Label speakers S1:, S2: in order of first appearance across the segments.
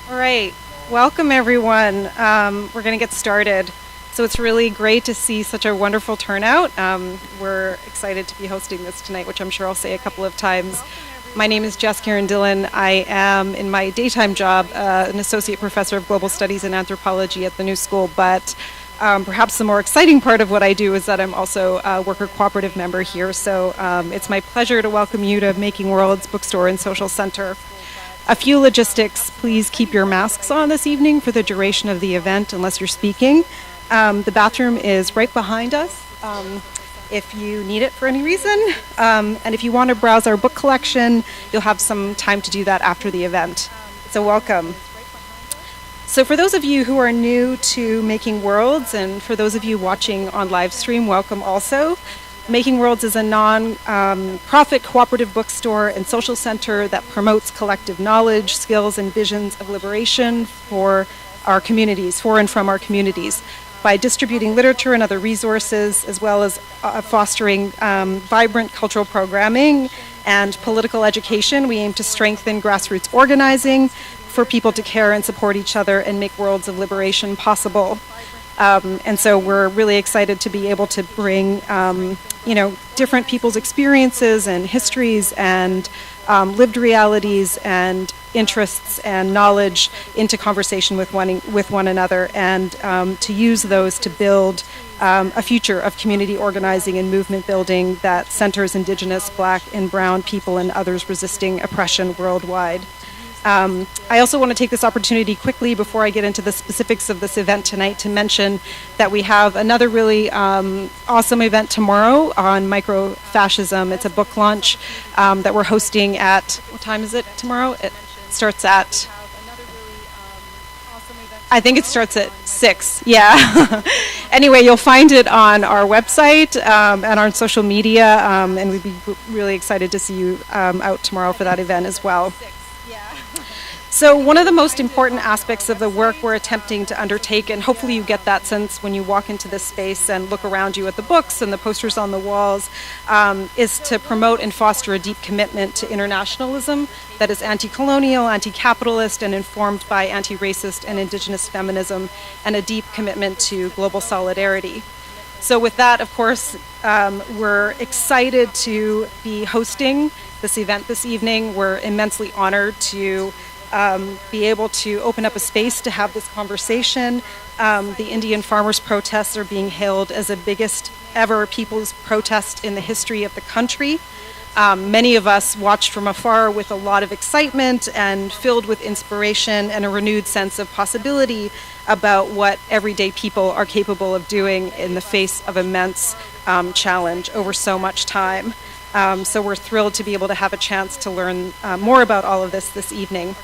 S1: All right, welcome everyone. We're going to get started. So it's really great to see such a wonderful turnout. We're excited to be hosting this tonight, which I'm sure I'll say a couple of times. My name is Jess Karen Dillon. I am, in my daytime job, an associate professor of global studies and anthropology at the New School, but perhaps the more exciting part of what I do is that I'm also a worker cooperative member here. So it's my pleasure to welcome you to Making Worlds Bookstore and Social Center. A few logistics: please keep your masks on this evening for the duration of the event unless you're speaking. The bathroom is right behind us if you need it for any reason. And if you want to browse our book collection, you'll have some time to do that after the event. So welcome. So for those of you who are new to Making Worlds, and for those of you watching on live stream, welcome also. Making Worlds is a non-profit cooperative bookstore and social center that promotes collective knowledge, skills, and visions of liberation for our communities, for and from our communities, by distributing literature and other resources, as well as fostering vibrant cultural programming and political education. We aim to strengthen grassroots organizing for people to care and support each other and make worlds of liberation possible. And so we're really excited to be able to bring, different people's experiences and histories and lived realities and interests and knowledge into conversation with one another, and to use those to build a future of community organizing and movement building that centers Indigenous, Black, and Brown people and others resisting oppression worldwide. I also want to take this opportunity quickly before I get into the specifics of this event tonight to mention that we have another really awesome event tomorrow on microfascism. It's a book launch that we're hosting at, what time is it tomorrow? It starts at, I think it starts at 6, yeah. Anyway, you'll find it on our website and on social media, and we'd be really excited to see you out tomorrow for that event as well. So one of the most important aspects of the work we're attempting to undertake, and hopefully you get that sense when you walk into this space and look around you at the books and the posters on the walls, is to promote and foster a deep commitment to internationalism that is anti-colonial, anti-capitalist, and informed by anti-racist and Indigenous feminism, and a deep commitment to global solidarity. So with that, of course, we're excited to be hosting this event this evening. We're immensely honored to be able to open up a space to have this conversation. The Indian farmers' protests are being hailed as the biggest ever people's protest in the history of the country. Many of us watched from afar with a lot of excitement and filled with inspiration and a renewed sense of possibility about what everyday people are capable of doing in the face of immense challenge over so much time. So we're thrilled to be able to have a chance to learn more about all of this evening.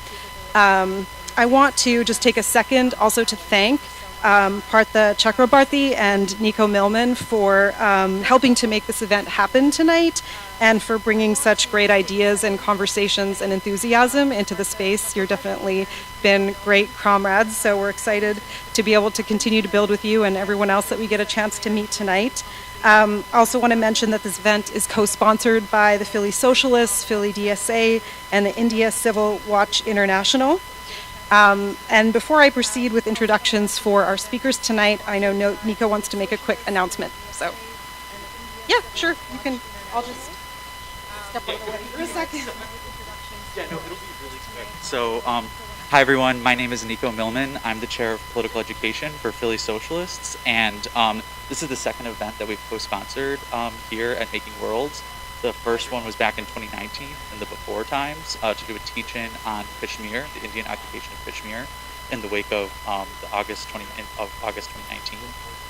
S1: I want to just take a second also to thank Partha Chakrabarty and Nico Millman for helping to make this event happen tonight, and for bringing such great ideas and conversations and enthusiasm into the space. You're definitely been great comrades, so we're excited to be able to continue to build with you and everyone else that we get a chance to meet tonight. Also want to mention that this event is co-sponsored by the Philly Socialists, Philly DSA, and the India Civil Watch International. And before I proceed with introductions for our speakers tonight, I know Nico wants to make a quick announcement. So, yeah, sure, you can. I'll just step out of the way for a second.
S2: Yeah, no, it'll be really quick. So, hi everyone, my name is Nico Millman. I'm the chair of political education for Philly Socialists, and this is the second event that we've co-sponsored here at Making Worlds. The first one was back in 2019, in the before times, to do a teach-in on Kashmir, the Indian occupation of Kashmir, in the wake of the August 2019,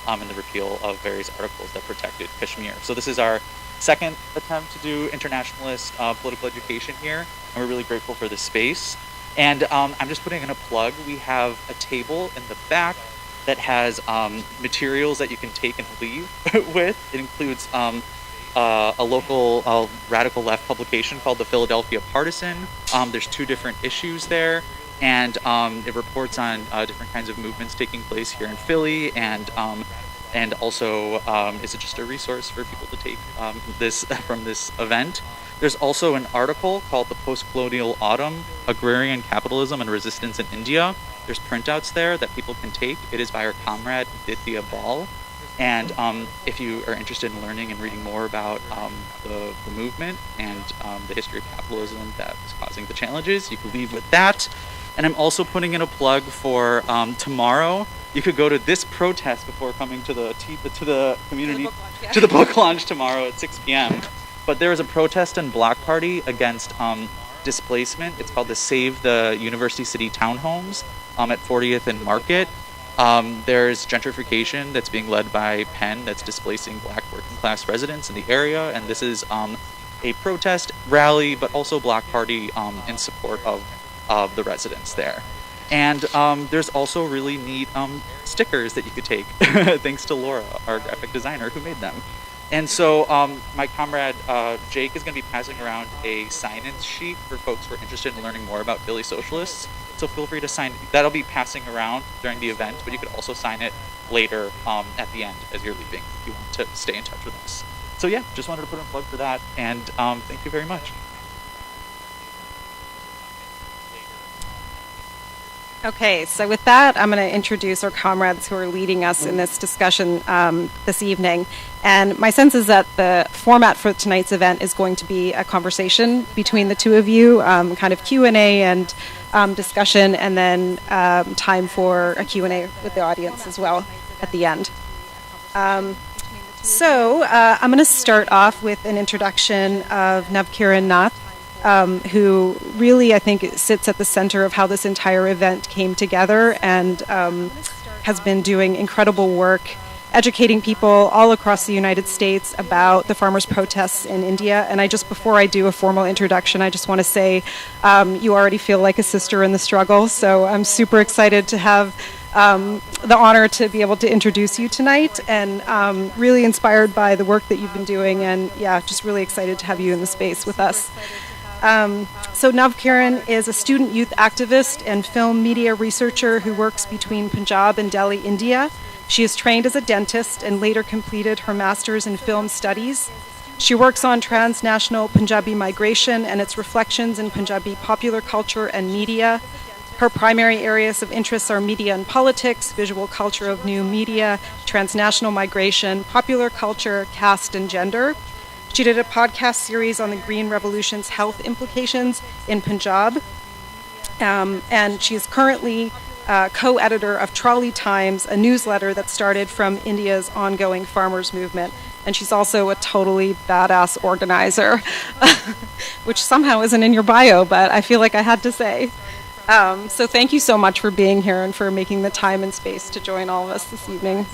S2: and the repeal of various articles that protected Kashmir. So this is our second attempt to do internationalist political education here, and we're really grateful for this space. And I'm just putting in a plug. We have a table in the back that has materials that you can take and leave with. It includes a local radical left publication called the Philadelphia Partisan. There's 2 different issues there, and it reports on different kinds of movements taking place here in Philly, and and also is just a resource for people to take this from this event. There's also an article called The Post-Colonial Autumn, Agrarian Capitalism and Resistance in India. There's printouts there that people can take. It is by our comrade Ditya Bal. And if you are interested in learning and reading more about the movement and the history of capitalism that is causing the challenges, you can leave with that. And I'm also putting in a plug for tomorrow. You could go to this protest before coming to the community, to the book launch tomorrow at 6 p.m. But there is a protest in Block Party against displacement. It's called the Save the University City Townhomes at 40th and Market. There's gentrification that's being led by Penn that's displacing black working class residents in the area, and this is a protest rally, but also Block Party in support of the residents there. And there's also really neat stickers that you could take, thanks to Laura, our graphic designer, who made them. And so my comrade Jake is going to be passing around a sign-in sheet for folks who are interested in learning more about Philly Socialists. So feel free to sign. That'll be passing around during the event, but you could also sign it later at the end as you're leaving if you want to stay in touch with us. So yeah, just wanted to put in a plug for that, and thank you very much.
S1: Okay, so with that, I'm going to introduce our comrades who are leading us in this discussion this evening. And my sense is that the format for tonight's event is going to be a conversation between the two of you, kind of Q&A and discussion, and then time for a Q&A with the audience as well at the end. So I'm going to start off with an introduction of Navkiran Natt, who really, I think, sits at the center of how this entire event came together and has been doing incredible work educating people all across the United States about the farmers' protests in India. And before I do a formal introduction, I just want to say you already feel like a sister in the struggle. So I'm super excited to have the honor to be able to introduce you tonight, and really inspired by the work that you've been doing. And yeah, just really excited to have you in the space with us. So Navkiran is a student youth activist and film media researcher who works between Punjab and Delhi, India. She is trained as a dentist and later completed her master's in film studies. She works on transnational Punjabi migration and its reflections in Punjabi popular culture and media. Her primary areas of interest are media and politics, visual culture of new media, transnational migration, popular culture, caste, and gender. She did a podcast series on the Green Revolution's health implications in Punjab. And she is currently co-editor of Trolley Times, a newsletter that started from India's ongoing farmers' movement. And she's also a totally badass organizer, which somehow isn't in your bio, but I feel like I had to say. So thank you so much for being here and for making the time and space to join all of us this evening.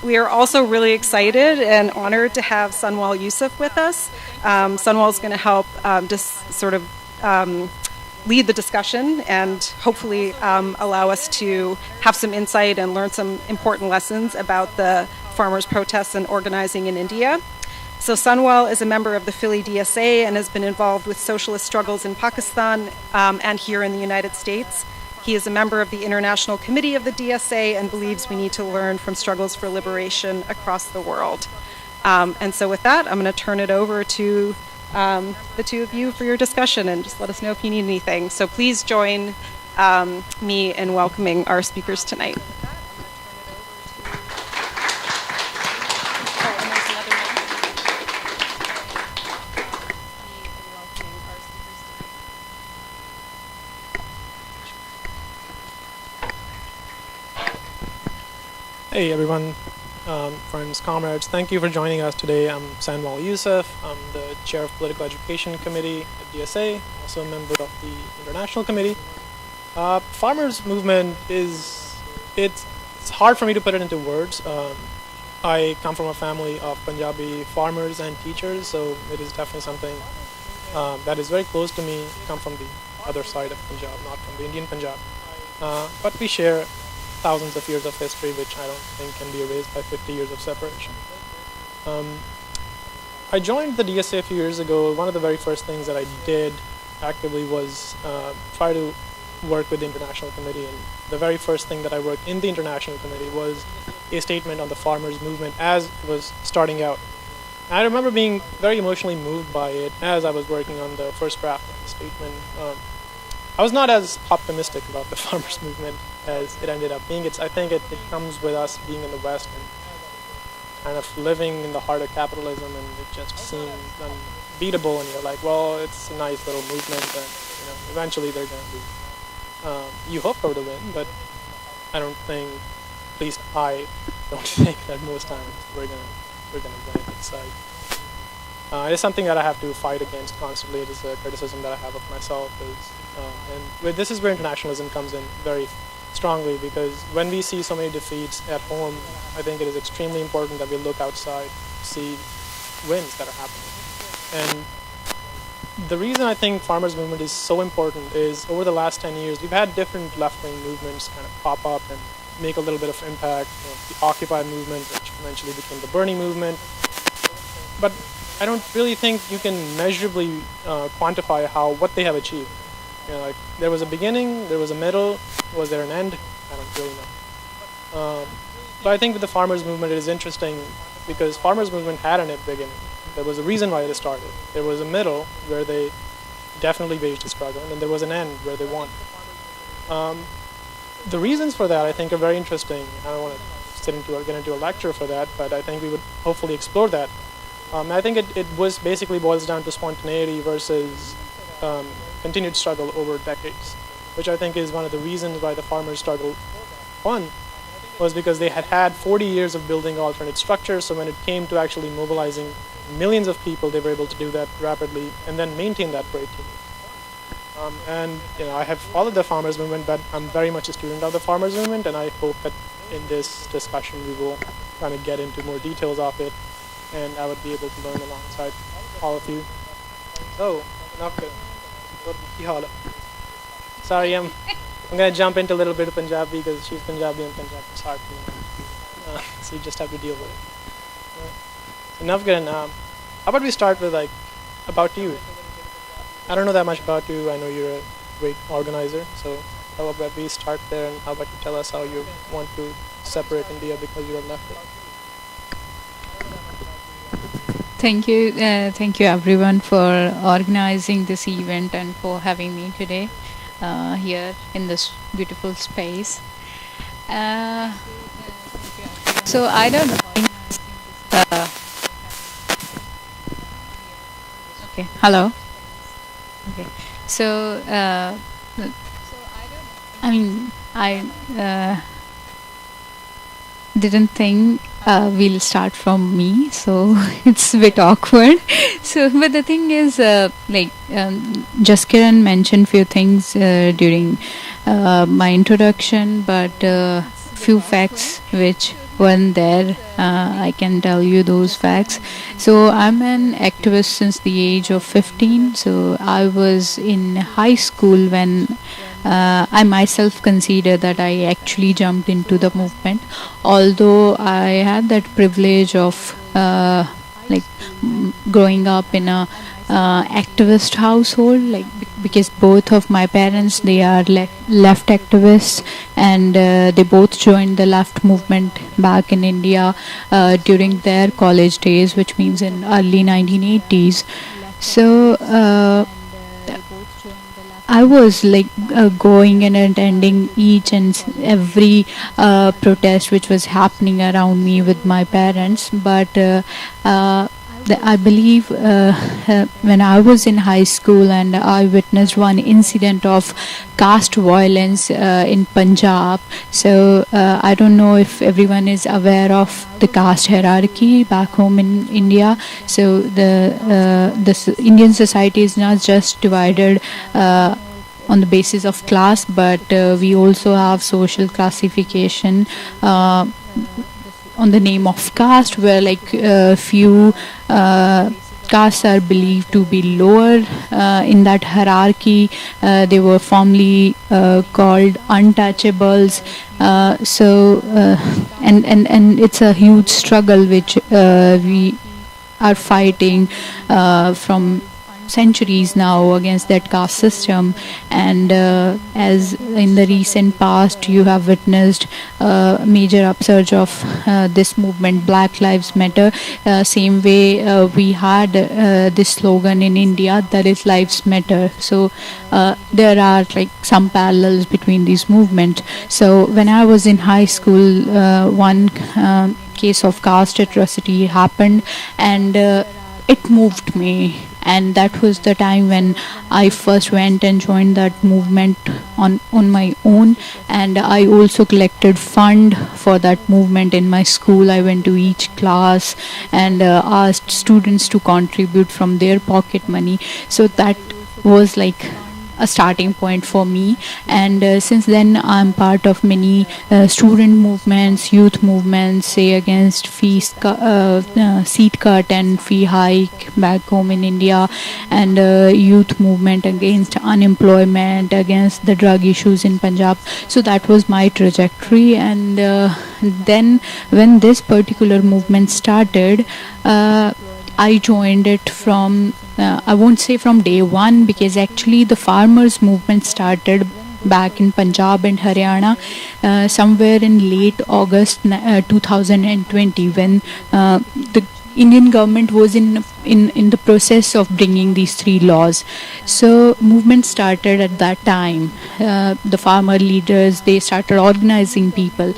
S1: We are also really excited and honored to have Sunwal Yusuf with us. Sunwal is going to help just sort of lead the discussion and hopefully allow us to have some insight and learn some important lessons about the farmers' protests and organizing in India. So Sunwal is a member of the Philly DSA and has been involved with socialist struggles in Pakistan and here in the United States. He is a member of the International Committee of the DSA and believes we need to learn from struggles for liberation across the world. And so with that, I'm going to turn it over to the two of you for your discussion, and just let us know if you need anything. So please join me in welcoming our speakers tonight.
S3: Hey everyone, friends, comrades, thank you for joining us today. I'm Sunwal Yusuf. I'm the chair of Political Education Committee at DSA, also a member of the International Committee. Farmers movement it's hard for me to put it into words. I come from a family of Punjabi farmers and teachers, so it is definitely something that is very close to me. I come from the other side of Punjab, not from the Indian Punjab. But we share thousands of years of history, which I don't think can be erased by 50 years of separation. I joined the DSA a few years ago. One of the very first things that I did actively was try to work with the International Committee, and the very first thing that I worked in the International Committee was a statement on the farmers' movement as it was starting out. I remember being very emotionally moved by it as I was working on the first draft of the statement. I was not as optimistic about the farmers' movement as it ended up being. I think it comes with us being in the West and kind of living in the heart of capitalism, and it just seems unbeatable. And you're like, well, it's a nice little movement, and eventually they're going to lose. You hope for the win, but I don't think, at least I don't think that most times we're gonna win. It's like it's something that I have to fight against constantly. It is a criticism that I have of myself. This is where internationalism comes in very strongly, because when we see so many defeats at home, I think it is extremely important that we look outside, see wins that are happening. And the reason I think farmers' movement is so important is over the last 10 years, we've had different left-wing movements kind of pop up and make a little bit of impact. The Occupy movement, which eventually became the Bernie movement. But I don't really think you can measurably quantify what they have achieved. Like there was a beginning, there was a middle, was there an end? I don't really know. But I think with the farmers' movement, it is interesting because farmers' movement had a beginning. There was a reason why they started. There was a middle where they definitely waged a struggle, and then there was an end where they won. The reasons for that, I think, are very interesting. I don't want to get into a lecture for that, but I think we would hopefully explore that. I think it basically boils down to spontaneity versus continued struggle over decades, which I think is one of the reasons why the farmers' struggle won, was because they had 40 years of building alternate structures. So when it came to actually mobilizing millions of people, they were able to do that rapidly and then maintain that for 18 years. I have followed the farmers' movement, but I'm very much a student of the farmers' movement, and I hope that in this discussion we will kind of get into more details of it, and I would be able to learn alongside all of you. So, Navkiran, sorry, I'm going to jump into a little bit of Punjabi because she's Punjabi and Punjabi is hard for me. So you just have to deal with it. So Navkiran, how about we start with about you? I don't know that much about you. I know you're a great organizer. So how about we start there, and how about you tell us how you want to separate India because you're a leftist?
S4: Thank you everyone for organizing this event and for having me today here in this beautiful space. So I don't know. Okay, hello. Okay, so I didn't think we'll start from me, so it's a bit awkward. So, but the thing is, Jaskiran mentioned few things during my introduction, but few facts which weren't there, I can tell you those facts. So I'm an activist since the age of 15. So I was in high school when I myself consider that I actually jumped into the movement, although I had that privilege of growing up in a activist household, because both of my parents, they are left activists, and they both joined the left movement back in India during their college days, which means in early 1980s. So I was going and attending each and every protest which was happening around me with my parents, but I believe when I was in high school and I witnessed one incident of caste violence in Punjab. So I don't know if everyone is aware of the caste hierarchy back home in India. So the Indian society is not just divided on the basis of class, but we also have social classification on the name of caste, where few castes are believed to be lower in that hierarchy. They were formerly called untouchables. And it's a huge struggle which we are fighting from centuries now against that caste system. And as in the recent past you have witnessed major upsurge of this movement, Black Lives Matter. Same way we had this slogan in India, that is lives matter. So there are like some parallels between these movements. So when I was in high school, one case of caste atrocity happened, and it moved me. And that was the time when I first went and joined that movement on my own. And I also collected fund for that movement in my school. I went to each class and asked students to contribute from their pocket money. So that was like a starting point for me. And since then I'm part of many student movements, youth movements, say against seat cut and fee hike back home in India, and youth movement against unemployment, against the drug issues in Punjab. So that was my trajectory. And then when this particular movement started, I joined it from, I won't say from day one, because actually the farmers movement started back in Punjab and Haryana somewhere in late August 2020, when the Indian government was in the process of bringing these three laws. So movement started at that time. The farmer leaders, they started organizing people.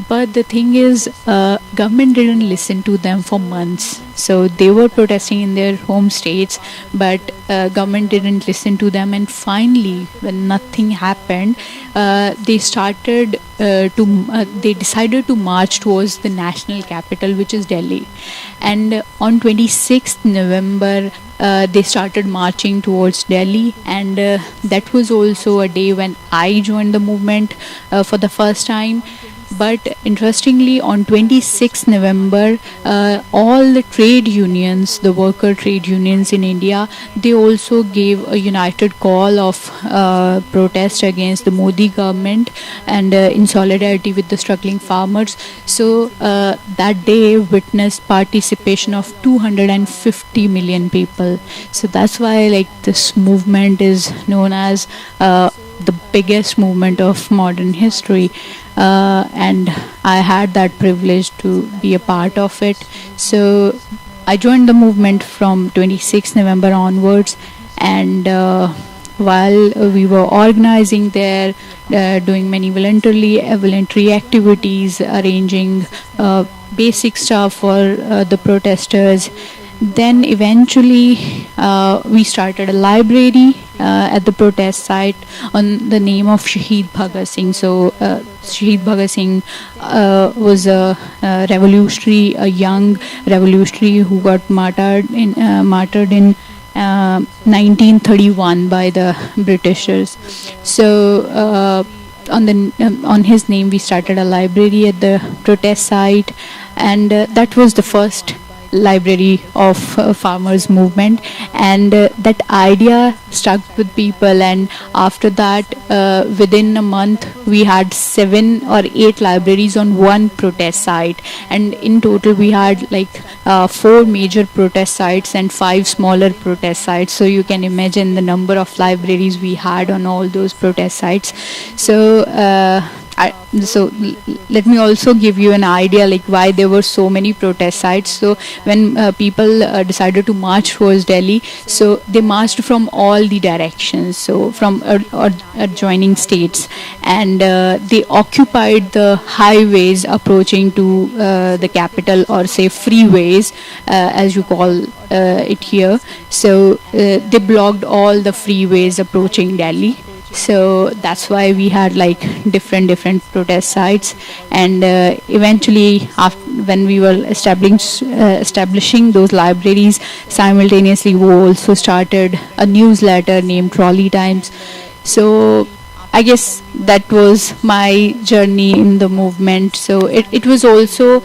S4: But the thing is, government didn't listen to them for months. So they were protesting in their home states, but government didn't listen to them. And finally, when nothing happened, they decided to march towards the national capital, which is Delhi. And on 26th November, they started marching towards Delhi. And that was also a day when I joined the movement for the first time. But interestingly, on 26th November, all the trade unions, the worker trade unions in India, they also gave a united call of protest against the Modi government and in solidarity with the struggling farmers. So that day witnessed participation of 250 million people. So that's why like this movement is known as the biggest movement of modern history. And I had that privilege to be a part of it. So I joined the movement from 26 November onwards, and while we were organizing there, doing many voluntary activities, arranging basic stuff for the protesters. Then eventually we started a library at the protest site on the name of Shahid Bhagat Singh. So Shahid Bhagat Singh was a revolutionary, a young revolutionary who got martyred in 1931 by the Britishers. So on his name we started a library at the protest site, and that was the first library of farmers movement. And that idea stuck with people, and after that within a month we had 7 or 8 libraries on one protest site, and in total we had like 4 major protest sites and 5 smaller protest sites. So you can imagine the number of libraries we had on all those protest sites. So let me also give you an idea like why there were so many protest sites. So when people decided to march towards Delhi, so they marched from all the directions, so from adjoining states, and they occupied the highways approaching to the capital, or say freeways as you call it here. So they blocked all the freeways approaching Delhi. So that's why we had like different protest sites. And eventually when we were establishing those libraries, simultaneously we also started a newsletter named Trolley Times. So I guess that was my journey in the movement. So it was also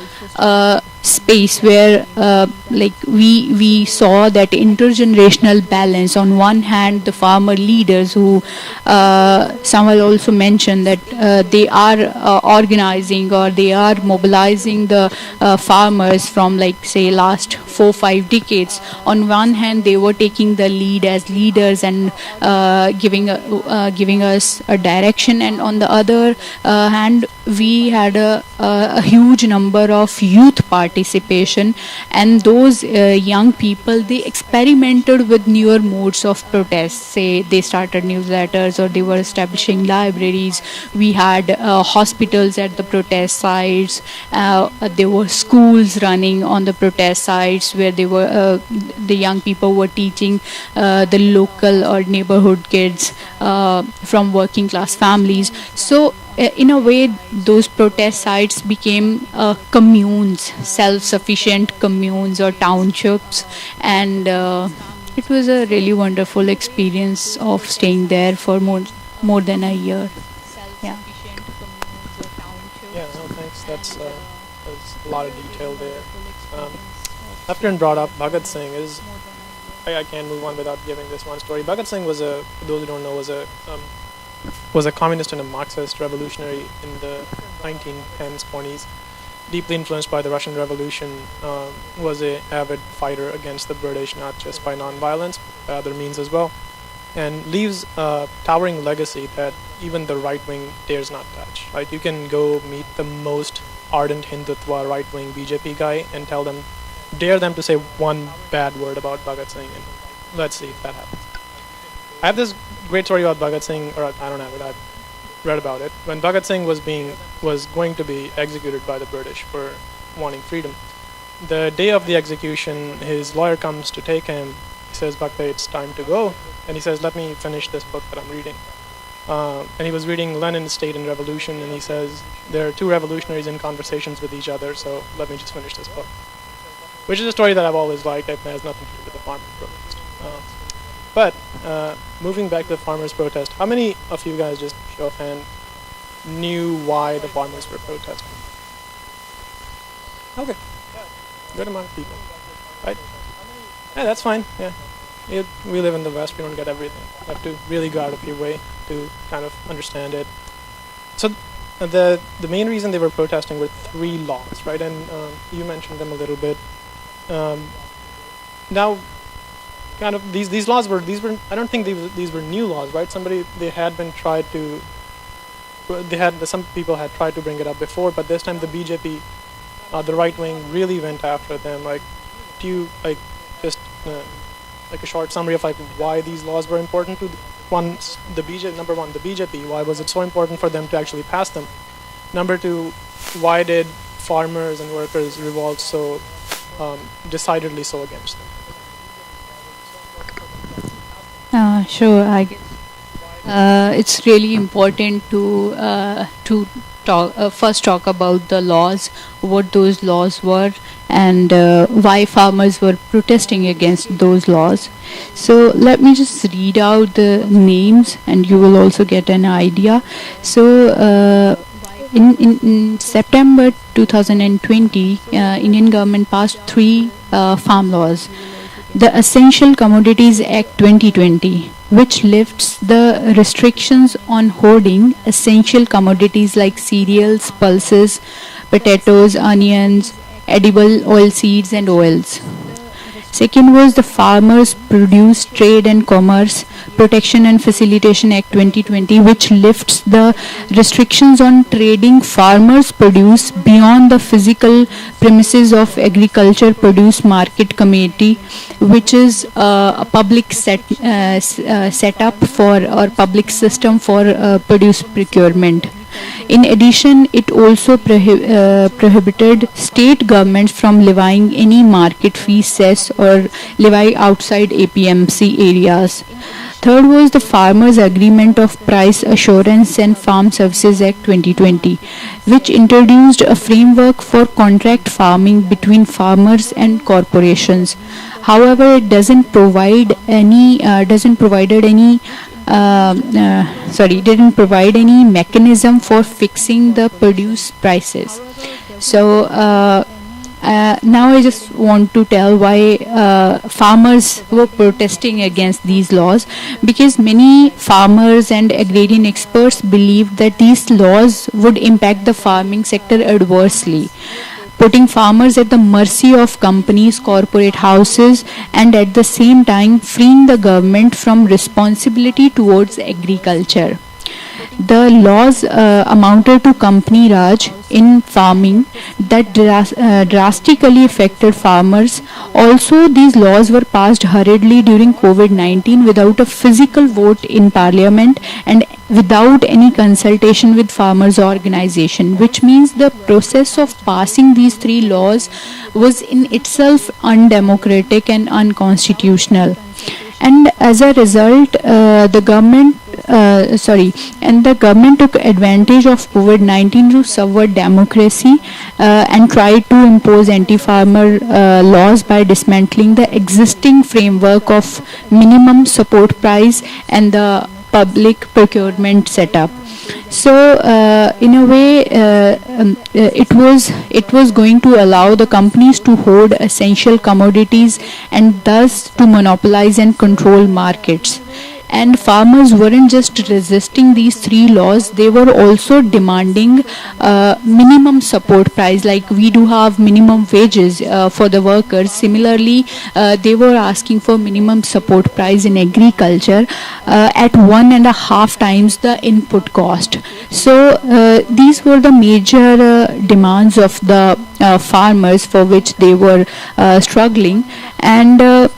S4: space where we saw that intergenerational balance. On one hand, the farmer leaders who Samuel also mentioned that they are organizing or they are mobilizing the farmers from, like, say, last 4-5 decades. On one hand, they were taking the lead as leaders and giving us a direction, and on the other hand, we had a huge number of youth participation, and those young people, they experimented with newer modes of protest. Say they started newsletters or they were establishing libraries. We had hospitals at the protest sites. There were schools running on the protest sites where they were the young people were teaching the local or neighborhood kids from working class families. So in a way, those protest sites became communes, self-sufficient communes or townships, and it was a really wonderful experience of staying there for more than a year. Yeah.
S3: Yeah, no, thanks. That's a lot of detail there. Navkiran brought up Bhagat Singh. I can't move on without giving this one story. Bhagat Singh was for those who don't know, was a communist and a Marxist revolutionary in the 1910s, 20s. Deeply influenced by the Russian Revolution, was an avid fighter against the British, not just by non-violence, by other means as well, and leaves a towering legacy that even the right wing dares not touch. Right? You can go meet the most ardent Hindutva right-wing BJP guy and dare them to say one bad word about Bhagat Singh, and let's see if that happens. I have this great story about Bhagat Singh, or I don't have it, I've read about it. When Bhagat Singh was going to be executed by the British for wanting freedom, the day of the execution, his lawyer comes to take him. He says, "Bhakta, it's time to go." And he says, "Let me finish this book that I'm reading." And he was reading Lenin's State and Revolution, and he says, "There are two revolutionaries in conversations with each other, so let me just finish this book." Which is a story that I've always liked. It has nothing to do with the farmers' protest. But moving back to the farmers' protest, how many of you guys, just show of hand, knew why the farmers were protesting? Okay, good amount of people, right? Yeah, that's fine. Yeah, we live in the West. We don't get everything. You have to really go out of your way to kind of understand it. So the main reason they were protesting were 3 laws, right? And you mentioned them a little bit. Now, kind of these laws were I don't think these were new laws, right? Some people had tried to bring it up before, but this time the BJP, the right wing, really went after them. Like, do you just like a short summary of why these laws were important to number one, the BJP? Why was it so important for them to actually pass them? Number 2, why did farmers and workers revolt so decidedly so against them?
S4: Sure, I guess it's really important to first talk about the laws, what those laws were, and why farmers were protesting against those laws. So let me just read out the names, and you will also get an idea. So in September 2020, Indian government passed 3 farm laws. The Essential Commodities Act 2020, which lifts the restrictions on hoarding essential commodities like cereals, pulses, potatoes, onions, edible oilseeds and oils. Second was the Farmers Produce Trade and Commerce Protection and Facilitation Act 2020, which lifts the restrictions on trading farmers' produce beyond the physical premises of Agriculture Produce Market Committee, which is a public setup for or public system for produce procurement. In addition, it also prohibited state governments from levying any market fee, cess or levy outside APMC areas. Third was the Farmers' Agreement of Price Assurance and Farm Services Act 2020, which introduced a framework for contract farming between farmers and corporations. However, it didn't provide any mechanism for fixing the produce prices. So now I just want to tell why farmers were protesting against these laws, because many farmers and agrarian experts believed that these laws would impact the farming sector adversely, putting farmers at the mercy of companies, corporate houses, and at the same time freeing the government from responsibility towards agriculture. The laws amounted to company raj in farming that drastically affected farmers. Also, these laws were passed hurriedly during COVID-19 without a physical vote in parliament and without any consultation with farmers organization, which means the process of passing these three laws was in itself undemocratic and unconstitutional. And as a result, the government took advantage of COVID-19 to subvert democracy and tried to impose anti-farmer laws by dismantling the existing framework of minimum support price and the public procurement setup. So, in a way, it was going to allow the companies to hoard essential commodities and thus to monopolize and control markets. And farmers weren't just resisting these three laws, they were also demanding minimum support price. Like we do have minimum wages for the workers. Similarly, they were asking for minimum support price in agriculture at 1.5 times the input cost. So these were the major demands of the farmers for which they were struggling. And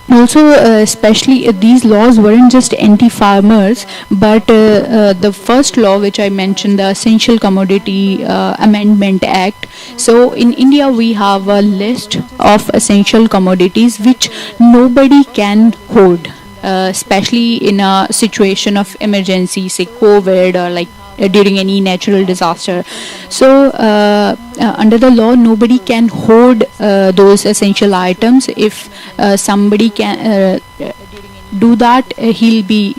S4: also, especially these laws weren't just anti-farmers, but the first law which I mentioned, the Essential Commodity Amendment Act. So in India we have a list of essential commodities which nobody can hoard, especially in a situation of emergency, say COVID or like during any natural disaster. So under the law nobody can hoard those essential items. If somebody can do that, he'll be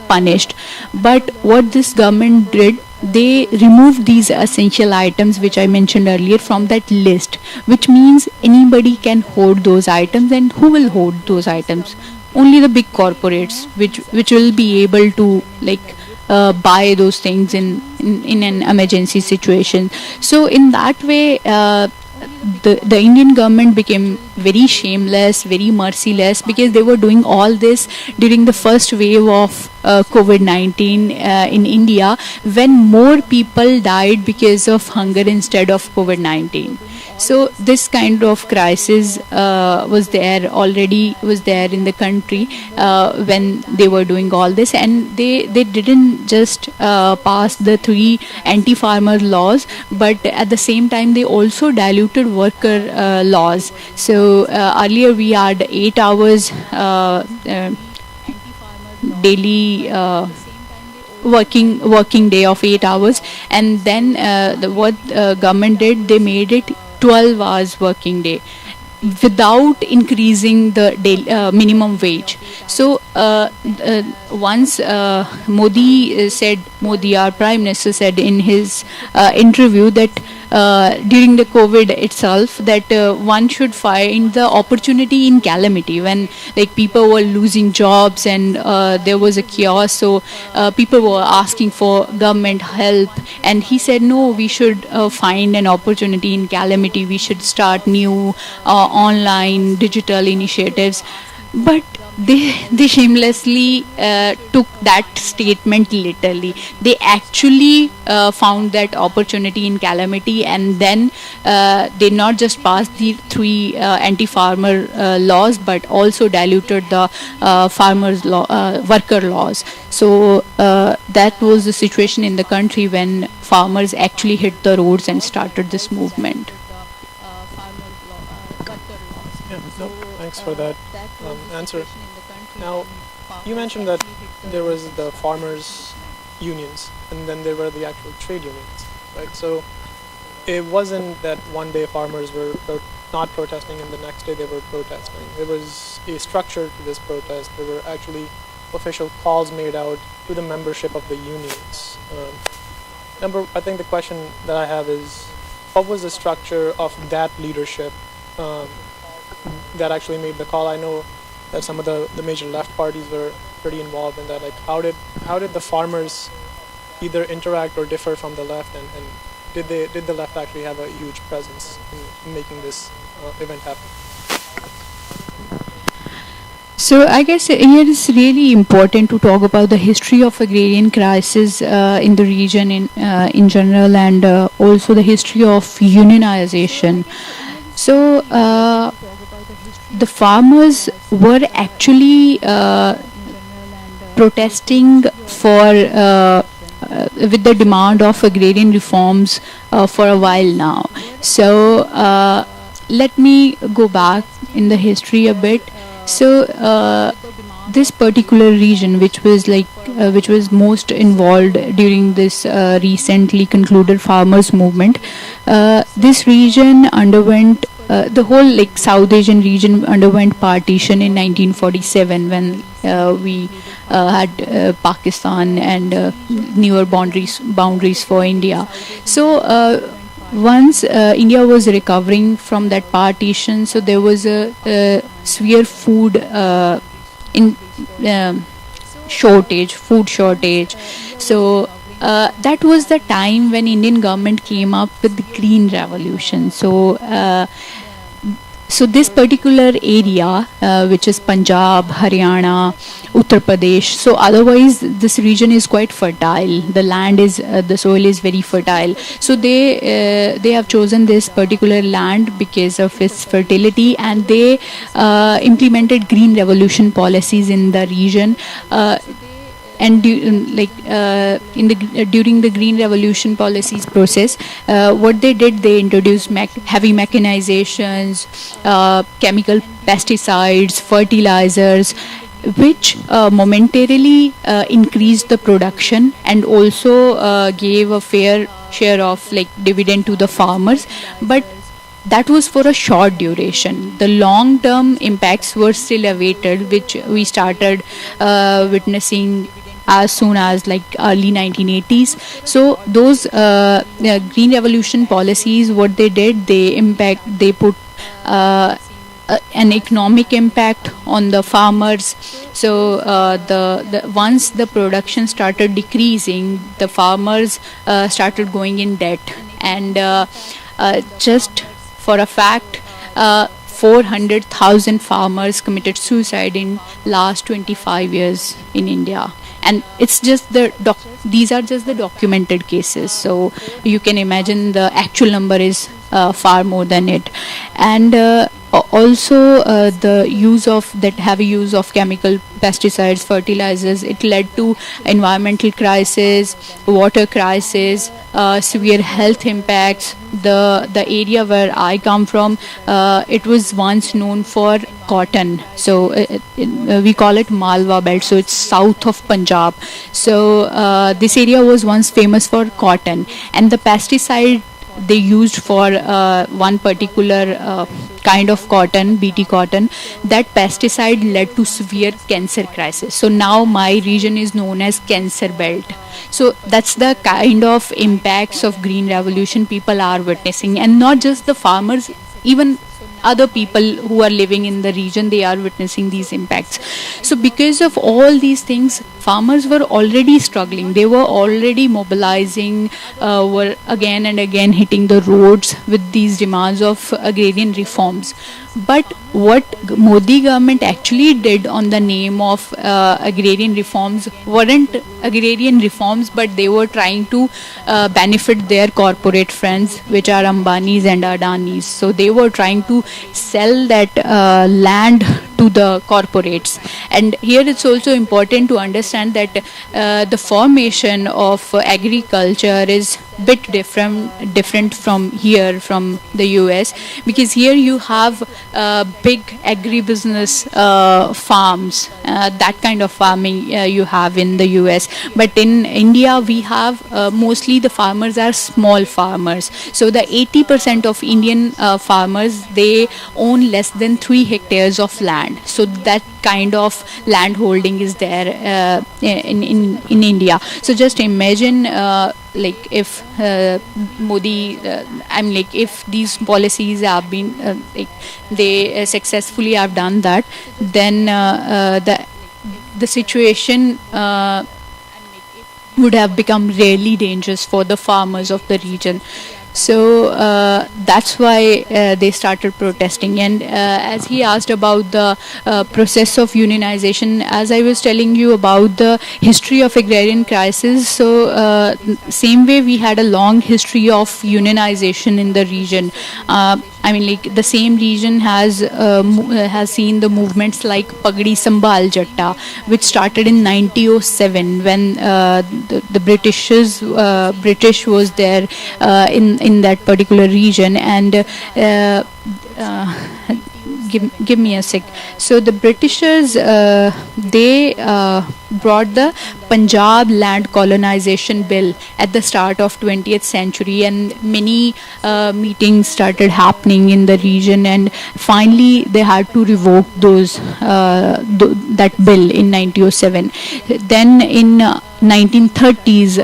S4: punished. But what this government did, they removed these essential items which I mentioned earlier from that list, which means anybody can hoard those items. And who will hoard those items? Only the big corporates, which will be able to buy those things in an emergency situation. So in that way, the Indian government became very shameless, very merciless, because they were doing all this during the first wave of COVID-19 in India, when more people died because of hunger instead of COVID-19. So this kind of crisis was there in the country when they were doing all this. And they didn't just pass the three anti-farmer laws, but at the same time they also diluted worker laws. So earlier we had 8 hours daily working day of 8 hours, and then what government did, they made it 12 hours working day without increasing the daily, minimum wage. So once Modi, our Prime Minister, said in his interview that during the COVID itself, that one should find the opportunity in calamity, when people were losing jobs and there was a chaos. So people were asking for government help, and he said no, we should find an opportunity in calamity. We should start new online digital initiatives. But they shamelessly took that statement literally. They actually found that opportunity in calamity, and then they not just passed the three anti-farmer laws, but also diluted the worker laws. So that was the situation in the country when farmers actually hit the roads and started this movement.
S3: Yeah, no, thanks for that answer. Now, you mentioned that there was the farmers' unions, and then there were the actual trade unions, right? So it wasn't that one day farmers were not protesting and the next day they were protesting. There was a structure to this protest. There were actually official calls made out to the membership of the unions. I think the question that I have is, what was the structure of that leadership that actually made the call? I know that some of the major left parties were pretty involved in that. Like, how did the farmers either interact or differ from the left, and did the left actually have a huge presence in making this event happen?
S4: So I guess here it's really important to talk about the history of agrarian crisis in the region in general, and also the history of unionization. So the farmers were actually protesting for with the demand of agrarian reforms for a while now. So let me go back in the history a bit. So this particular region, which was most involved during this recently concluded farmers movement, this region underwent the whole South Asian region underwent partition in 1947 when we had Pakistan and newer boundaries for India. So once India was recovering from that partition, so there was a severe food food shortage. So that was the time when Indian government came up with the Green Revolution. So this particular area, which is Punjab, Haryana, Uttar Pradesh. So otherwise, this region is quite fertile. The soil is very fertile. So they have chosen this particular land because of its fertility, and they implemented green revolution policies in the region. And during the green revolution policies process, what they did, they introduced heavy mechanizations, chemical pesticides, fertilizers, which momentarily increased the production and also gave a fair share of dividend to the farmers. But that was for a short duration. The long-term impacts were still awaited, which we started witnessing as soon as early 1980s. So those green revolution policies, what they did, they put an economic impact on the farmers. So once the production started decreasing, the farmers started going in debt, and just for a fact, 400,000 farmers committed suicide in last 25 years in India. And it's just these are just the documented cases. So you can imagine the actual number is far more than it. And also the heavy use of chemical pesticides, fertilizers, it led to environmental crisis, water crisis, severe health impacts. The area where I come from, it was once known for cotton. So we call it Malwa belt. So it's south of Punjab. So this area was once famous for cotton, and the pesticide they used for one particular kind of cotton, BT cotton, that pesticide led to severe cancer crisis. So now my region is known as cancer belt. So that's the kind of impacts of green revolution people are witnessing, and not just the farmers, even other people who are living in the region, they are witnessing these impacts. So because of all these things, farmers were already struggling. They were already mobilizing, were again and again hitting the roads with these demands of agrarian reforms. But what Modi government actually did on the name of agrarian reforms weren't agrarian reforms, but they were trying to benefit their corporate friends, which are Ambanis and Adanis. So they were trying to sell that land to the corporates. And here it's also important to understand that the formation of agriculture is bit different from here, from the US, because here you have big agribusiness farms, that kind of farming you have in the US. But in India we have mostly the farmers are small farmers. So the 80% of Indian farmers, they own less than 3 hectares of land. So that kind of land holding is there in India. So just imagine like if Modi, if these policies have been like they successfully have done that, then the situation would have become really dangerous for the farmers of the region. So that's why they started protesting. And as he asked about the process of unionization, as I was telling you about the history of agrarian crisis, so same way we had a long history of unionization in the region. The same region has seen the movements like Pagdi Sambhal Jatta, which started in 1907 when the British was there in that particular region. And give me a sec. So the Britishers they brought the Punjab land colonization bill at the start of 20th century, and many meetings started happening in the region, and finally they had to revoke those that bill in 1907. Then in 1930s,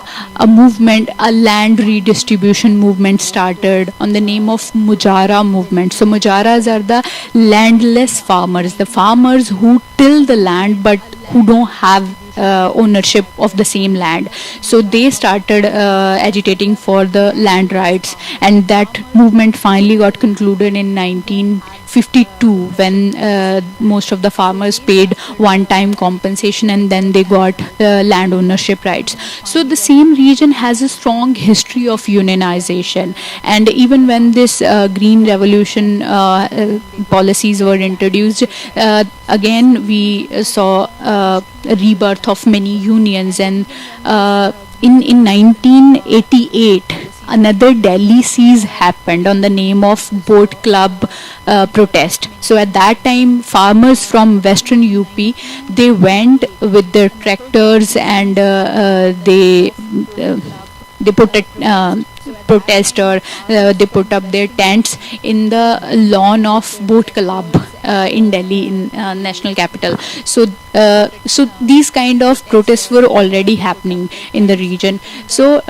S4: a land redistribution movement started on the name of Mujara movement. So Mujaras are the landless farmers, the farmers who till the land but who don't have ownership of the same land. So they started agitating for the land rights, and that movement finally got concluded in 1952 when most of the farmers paid one-time compensation, and then they got land ownership rights. So the same region has a strong history of unionization, and even when this green revolution policies were introduced, again we saw a rebirth of many unions. And in 1988, another Delhi siege happened on the name of Boat Club protest. So at that time, farmers from Western UP, they went with their tractors, and they put a protest, or they put up their tents in the lawn of Boat Club in Delhi, in national capital. So these kind of protests were already happening in the region. So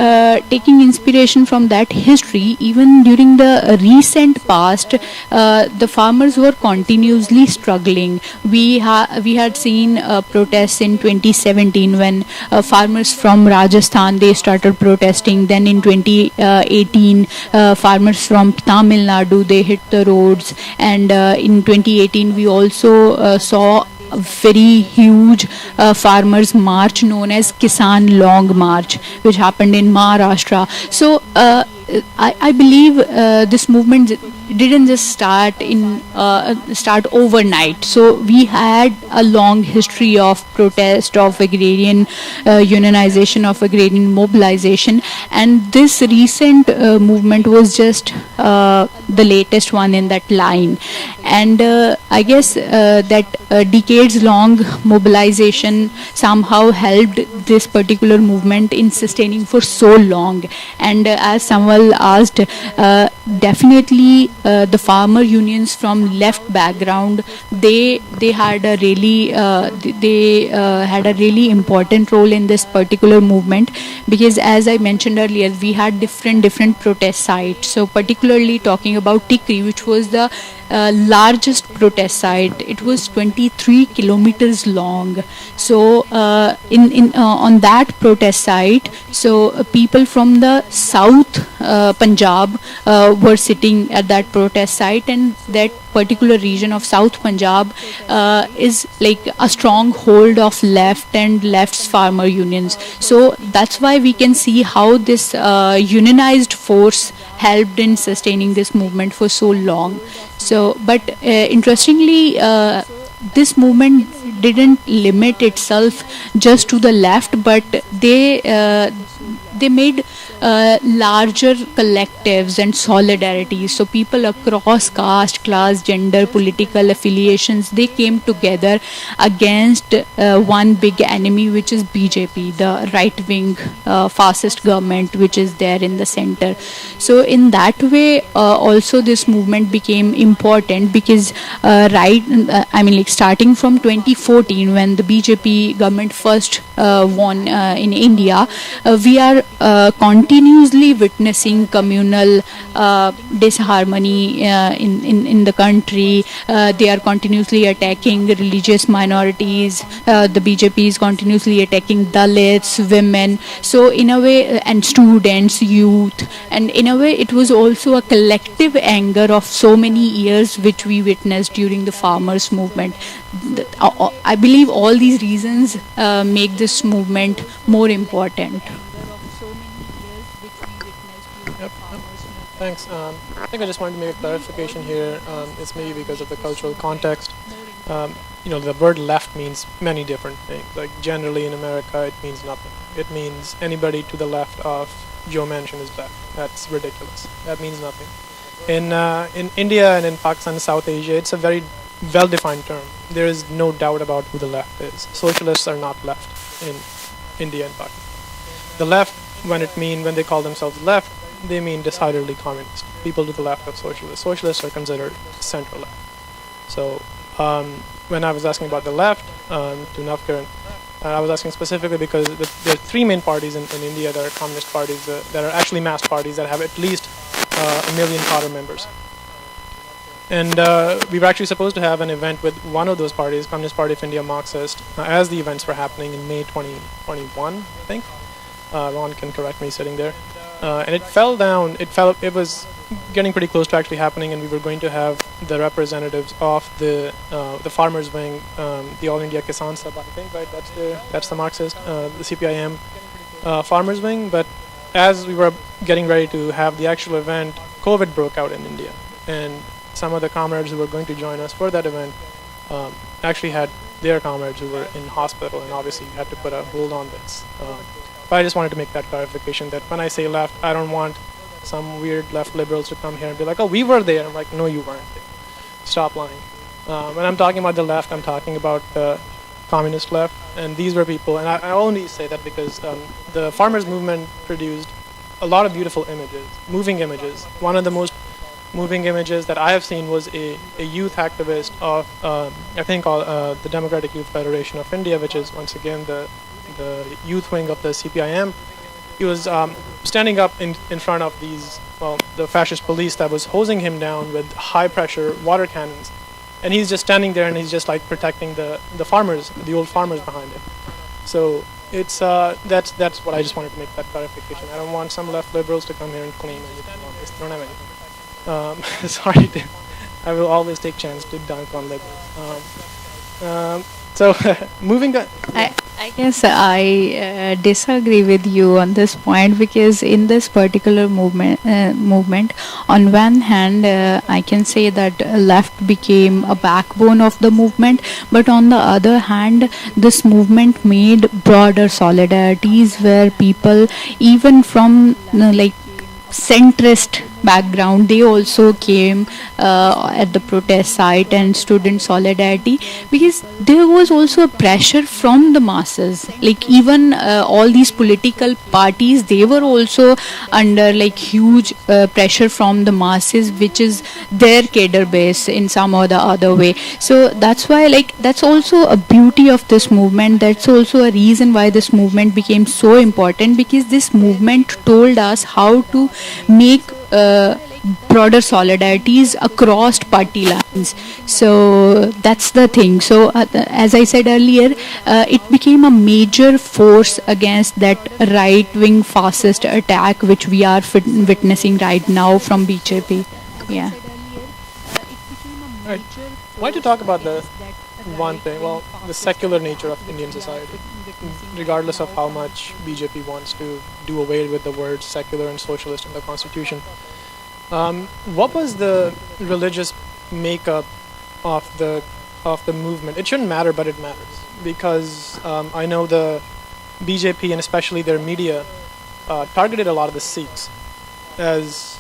S4: taking inspiration from that history, even during the recent past, the farmers were continuously struggling. We had seen protests in 2017 when farmers from Rajasthan, they started protesting. Then in 2018, farmers from Tamil Nadu, they hit the roads. And in 2018 we also saw a very huge farmers march known as Kisan Long March, which happened in Maharashtra. So I believe this movement didn't just start overnight. So we had a long history of protest, of agrarian unionization, of agrarian mobilization, and this recent movement was just the latest one in that line. And I guess that decades-long mobilization somehow helped this particular movement in sustaining for so long. And as Samuel asked, definitely the farmer unions from left background, they had a really important role in this particular movement, because as I mentioned earlier, we had different protest sites. So particularly talking about Tikri, which was the largest protest site, it was 23 kilometers long. So on that protest site, so people from the south Punjab were sitting at that protest site, and that particular region of South Punjab is like a stronghold of left and left's farmer unions. So that's why we can see how this unionized force helped in sustaining this movement for so long. So, but interestingly, this movement didn't limit itself just to the left, but they made larger collectives and solidarities. So people across caste, class, gender, political affiliations, they came together against one big enemy, which is BJP, the right-wing fascist government, which is there in the center. So in that way, also this movement became important, because starting from 2014, when the BJP government first won in India, we are continuing continuously witnessing communal disharmony in the country. They are continuously attacking religious minorities. The BJP is continuously attacking Dalits, women. So in a way, and students, youth, and in a way, it was also a collective anger of so many years which we witnessed during the farmers' movement. I believe all these reasons make this movement more important.
S3: Yep. Thanks. I think I just wanted to make a clarification here. It's maybe because of the cultural context. The word left means many different things. Like generally in America, it means nothing. It means anybody to the left of Joe Manchin is left. That's ridiculous. That means nothing. In India and in Pakistan and South Asia, it's a very well-defined term. There is no doubt about who the left is. Socialists are not left in India and Pakistan. The left, when they call themselves left, they mean decidedly communist. People to the left of socialists. Socialists are considered center left. So when I was asking about the left to Navkiran, I was asking specifically because there are three main parties in India that are communist parties that are actually mass parties that have at least 1 million fodder members. And we were actually supposed to have an event with one of those parties, Communist Party of India, Marxist, as the events were happening in May 2021, I think. Ron can correct me sitting there. And it fell down. It was getting pretty close to actually happening, and we were going to have the representatives of the farmers' wing, the All India Kisan Sabha, I think, right? That's the Marxist, the CPIM farmers' wing. But as we were getting ready to have the actual event, COVID broke out in India, and some of the comrades who were going to join us for that event actually had their comrades who were in hospital, and obviously had to put a hold on this. But I just wanted to make that clarification that when I say left, I don't want some weird left liberals to come here and be like, oh, we were there. I'm like, no, you weren't there. Stop lying. When I'm talking about the left, I'm talking about the communist left. And these were people, and I only say that because the farmers' movement produced a lot of beautiful images, moving images. One of the most moving images that I have seen was a youth activist of, I think, the Democratic Youth Federation of India, which is, once again, the youth wing of the CPIM. He was standing up in front of the fascist police that was hosing him down with high-pressure water cannons. And he's just standing there, and he's just like protecting the farmers, the old farmers behind him. So it's that's what I just wanted to make that clarification. I don't want some left liberals to come here and claim anything on this. They don't have anything. Sorry, I will always take chance to dunk on liberals. So moving on.
S4: I guess I disagree with you on this point, because in this particular movement, on one hand, I can say that left became a backbone of the movement, but on the other hand, this movement made broader solidarities where people, even from centrist background, they also came at the protest site and stood in solidarity, because there was also a pressure from the masses. Even all these political parties, they were also under huge pressure from the masses, which is their cadre base in some or the other way. So that's why that's also a beauty of this movement. That's also a reason why this movement became so important, because this movement told us how to make broader solidarities across party lines. So that's the thing. So as I said earlier, it became a major force against that right-wing fascist attack which we are witnessing right now from BJP. Yeah.
S3: Right. Why to talk about the one thing? Well, the secular nature of Indian society. Regardless of how much BJP wants to do away with the words secular and socialist in the constitution, what was the religious makeup of the movement? It shouldn't matter, but it matters, because I know the BJP and especially their media targeted a lot of the Sikhs as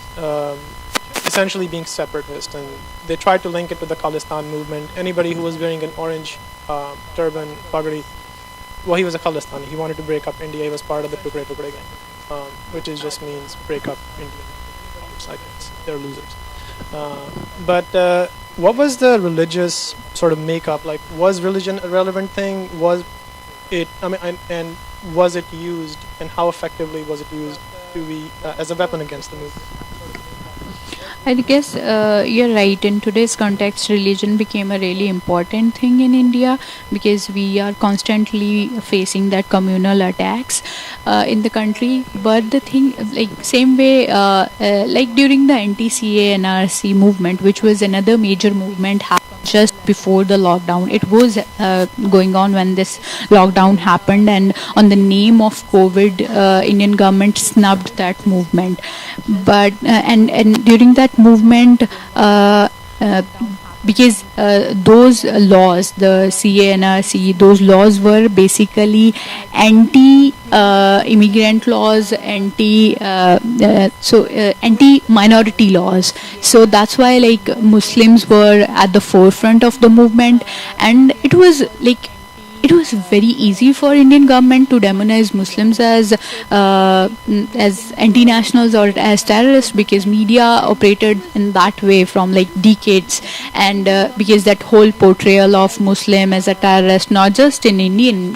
S3: essentially being separatist, and they tried to link it to the Khalistan movement. Anybody who was wearing an orange turban, pagadi, well, he was a Khalistani. He wanted to break up India. He was part of the Tukre Tukre gang, which just means break up India. I guess they're losers. But what was the religious sort of makeup? Was religion a relevant thing? Was it? And was it used? And how effectively was it used to be as a weapon against the movement.
S4: I guess you're right. In today's context, religion became a really important thing in India because we are constantly facing that communal attacks in the country. But the thing, like same way, like during the NTCA NRC movement, which was another major movement, happened just before the lockdown. It was going on when this lockdown happened, and on the name of COVID, Indian government snubbed that movement. But and during that movement, because those laws, the CANRC, those laws were basically anti-immigrant laws, anti-minority laws. So that's why like Muslims were at the forefront of the movement, and it was very easy for Indian government to demonize Muslims as anti-nationals or as terrorists, because media operated in that way from like decades, and because that whole portrayal of Muslim as a terrorist, not just in Indian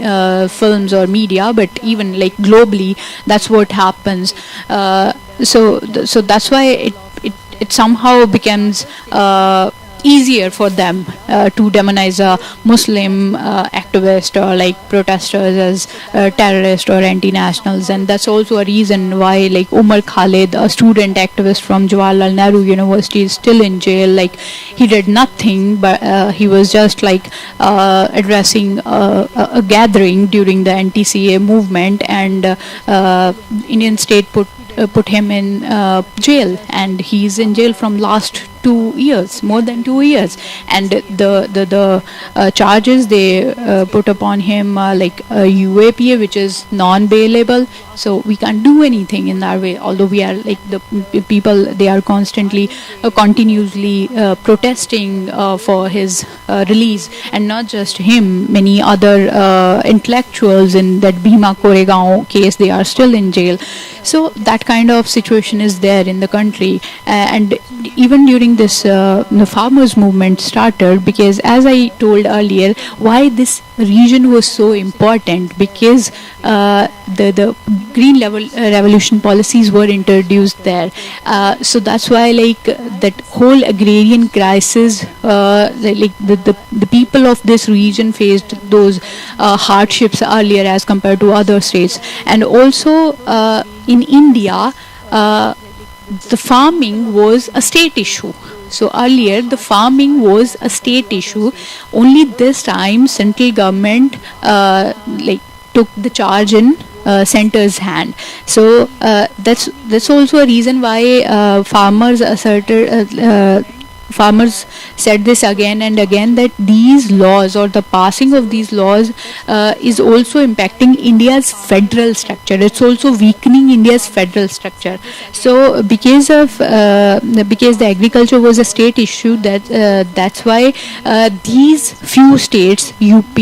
S4: films or media, but even like globally, that's what happens. So that's why it somehow becomes easier for them to demonize a Muslim activist or like protesters as terrorists or anti-nationals. And that's also a reason why like Umar Khalid, a student activist from Jawaharlal Nehru University, is still in jail. Like he did nothing, but he was just like addressing a gathering during the NTCA movement, and Indian state put him in jail, and he's in jail from last 2 years, more than 2 years. And the charges they put upon him like UAPA, which is non-bailable. So we can't do anything in that way. Although we are like the people, they are constantly, continuously protesting for his release, and not just him. Many other intellectuals in that Bhima Koregaon case, they are still in jail. So that kind of situation is there in the country, and even during this the farmers movement started, because as I told earlier, why this region was so important, because the green revolution policies were introduced there. So that's why like that whole agrarian crisis, the people of this region faced those hardships earlier as compared to other states. And also in India, the farming was a state issue. So earlier the farming was a state issue. Only this time central government took the charge in center's hand. So that's also a reason why farmers said this again and again, that these laws or the passing of these laws is also impacting India's federal structure. It's also weakening India's federal structure. So because the agriculture was a state issue, that's why these few states, UP,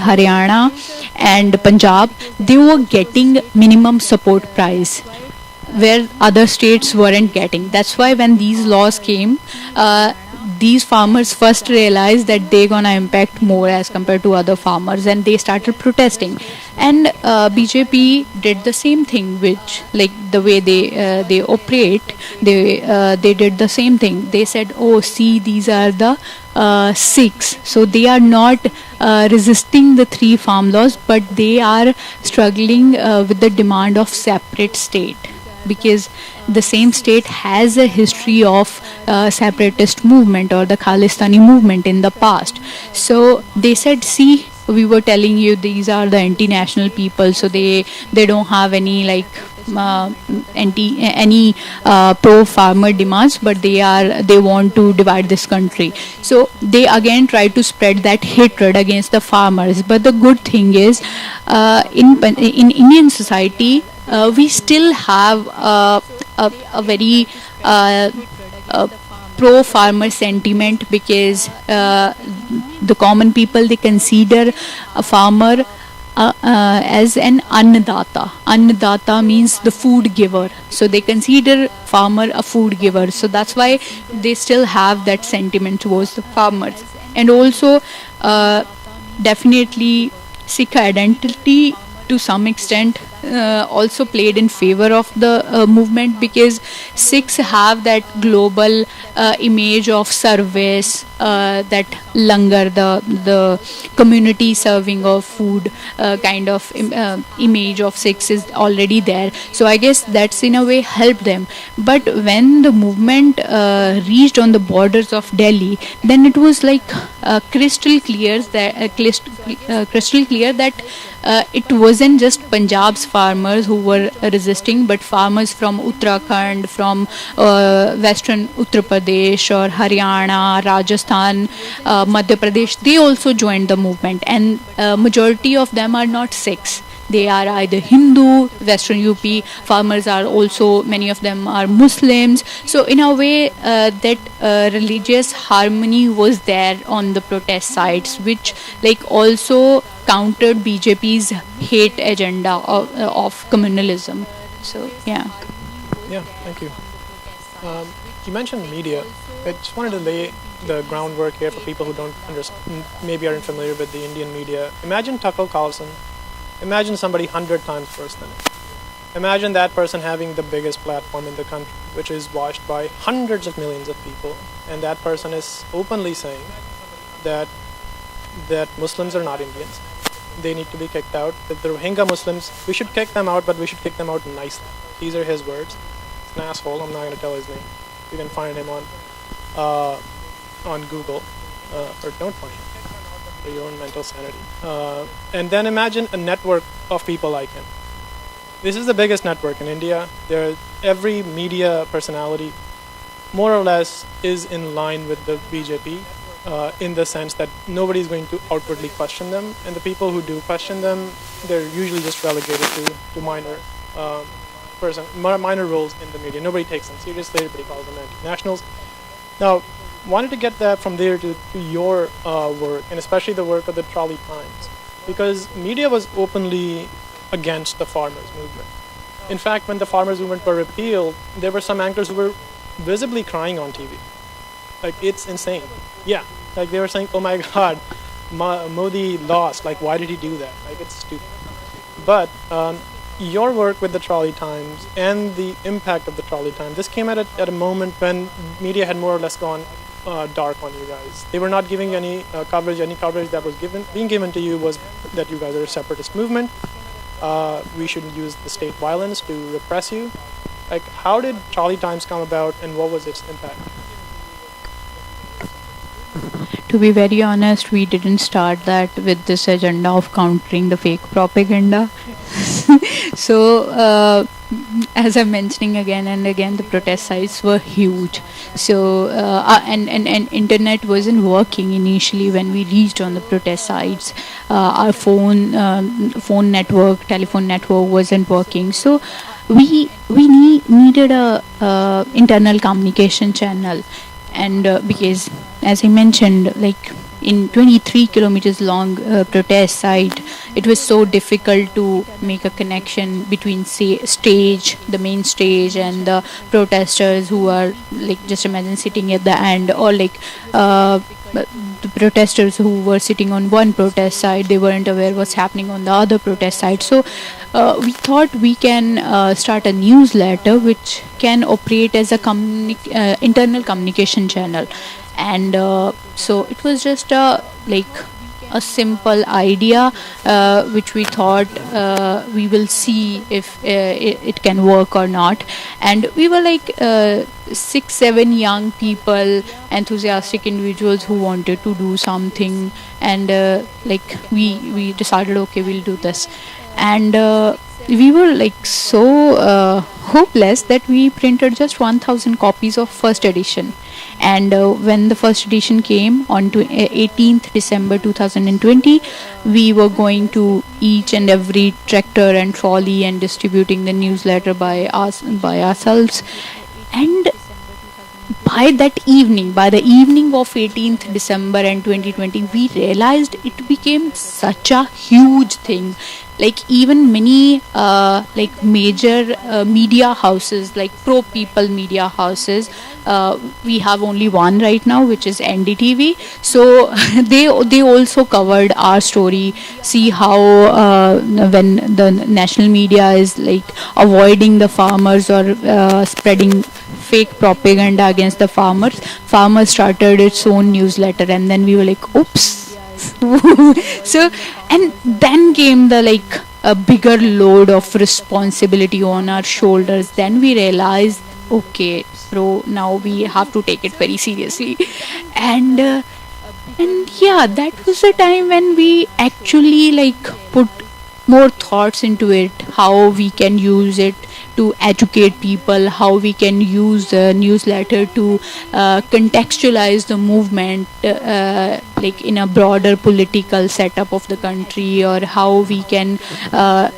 S4: Haryana and Punjab, they were getting minimum support price, where other states weren't getting. That's why when these laws came, these farmers first realized that they're gonna impact more as compared to other farmers, and they started protesting. And BJP did the same thing, which like the way they operate, they did the same thing. They said, oh, see, these are the Sikhs, so they are not resisting the 3 farm laws, but they are struggling with the demand of separate state, because the same state has a history of separatist movement or the Khalistani movement in the past. So they said, see, we were telling you these are the anti-national people, so they don't have any like pro-farmer demands, but they want to divide this country. So they again try to spread that hatred against the farmers. But the good thing is, in Indian society, we still have a very pro-farmer sentiment, because the common people, they consider a farmer as an annadata. Annadata means the food giver. So they consider farmer a food giver. So that's why they still have that sentiment towards the farmers. And also, definitely Sikh identity to some extent, also played in favor of the movement, because Sikhs have that global image of service, that langar, the community serving of food kind of image of Sikhs is already there. So I guess that's in a way helped them. But when the movement reached on the borders of Delhi, then it was like crystal clear that it wasn't just Punjab's farmers who were resisting, but farmers from Uttarakhand, from western Uttar Pradesh or Haryana, Rajasthan, Madhya Pradesh, they also joined the movement, and majority of them are not Sikhs. They are either Hindu, Western UP farmers are also, many of them are Muslims. So in a way, that religious harmony was there on the protest sites, which like also countered BJP's hate agenda of communalism. So yeah.
S3: Yeah, thank you. You mentioned media. I just wanted to lay the groundwork here for people who don't understand, maybe aren't familiar with the Indian media. Imagine Tucker Carlson. Imagine somebody 100 times worse than him. Imagine that person having the biggest platform in the country, which is watched by hundreds of millions of people, and that person is openly saying that Muslims are not Indians. They need to be kicked out. That the Rohingya Muslims, we should kick them out, but we should kick them out nicely. These are his words. It's an asshole. I'm not going to tell his name. You can find him on Google, or don't find him. For your own mental sanity. And then imagine a network of people like him. This is the biggest network in India. Every media personality more or less is in line with the BJP in the sense that nobody is going to outwardly question them, and the people who do question them, they're usually just relegated to minor roles in the media. Nobody takes them seriously. Everybody calls them anti-nationals. Now, wanted to get that from there to your work, and especially the work of the Trolley Times, because media was openly against the farmers' movement. In fact, when the farmers' movement were repealed, there were some anchors who were visibly crying on TV. Like, it's insane. Yeah, like they were saying, oh my God, Modi lost. Like, why did he do that? Like, it's stupid. But your work with the Trolley Times and the impact of the Trolley Times, this came at a moment when media had more or less gone dark on you guys. They were not giving any coverage. Any coverage that was being given to you was that you guys are a separatist movement. We shouldn't use the state violence to repress you. Like, how did Trolley Times come about, and what was its impact?
S4: To be very honest, we didn't start that with this agenda of countering the fake propaganda. So, as I'm mentioning again and again, the protest sites were huge. So, and internet wasn't working initially when we reached on the protest sites. Our phone network, telephone network wasn't working. So, we needed a internal communication channel. And because, as I mentioned, like in 23 kilometers long protest site, it was so difficult to make a connection between the main stage, and the protesters who are like, just imagine sitting at the end, or like the protesters who were sitting on one protest side, they weren't aware what's happening on the other protest side. So we thought we can start a newsletter which can operate as a internal communication channel. And so it was just a simple idea which we thought we will see if it can work or not. And we were like 6-7 young people, enthusiastic individuals who wanted to do something, and we decided, okay, we'll do this. And we were like so hopeless that we printed just 1,000 copies of first edition. And when the first edition came on to 18th December 2020, we were going to each and every tractor and trolley and distributing the newsletter by ourselves. And by the evening of 18th December and 2020, we realized it became such a huge thing like even many like major media houses, like pro people media houses, we have only one right now, which is NDTV. So they also covered our story. See how when the national media is like avoiding the farmers or spreading fake propaganda against the farmers started its own newsletter, and then we were like, oops. So, and then came the like a bigger load of responsibility on our shoulders. Then we realized, okay, bro, now we have to take it very seriously. And uh, and yeah, that was the time when we actually like put more thoughts into it, how we can use it to educate people, how we can use the newsletter to contextualize the movement like in a broader political setup of the country, or how we can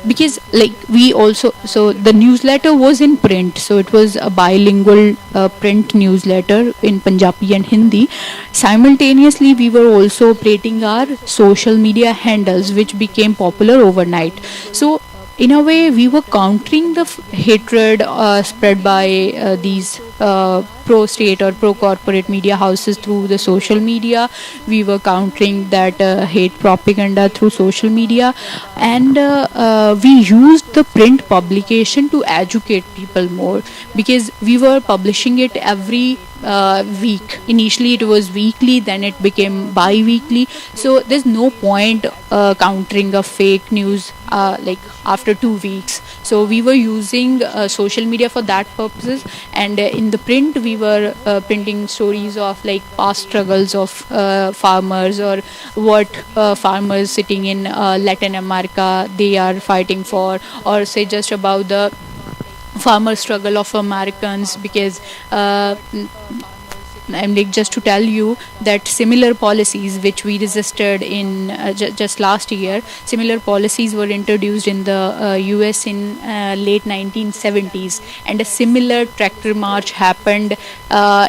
S4: because like we also, so the newsletter was in print, so it was a bilingual print newsletter in Punjabi and Hindi. Simultaneously we were also operating our social media handles, which became popular overnight. So in a way we were countering the hatred spread by these pro state or pro corporate media houses through the social media. We were countering that hate propaganda through social media, and we used the print publication to educate people more, because we were publishing it every week. Initially it was weekly, then it became bi-weekly. So there's no point countering a fake news like after 2 weeks. So we were using social media for that purposes, and in the print we were printing stories of like past struggles of farmers, or what farmers sitting in Latin America they are fighting for, or say just about the farmer struggle of Americans. Because I'm like, just to tell you that similar policies which we resisted in just last year, similar policies were introduced in the US in late 1970s, and a similar tractor march happened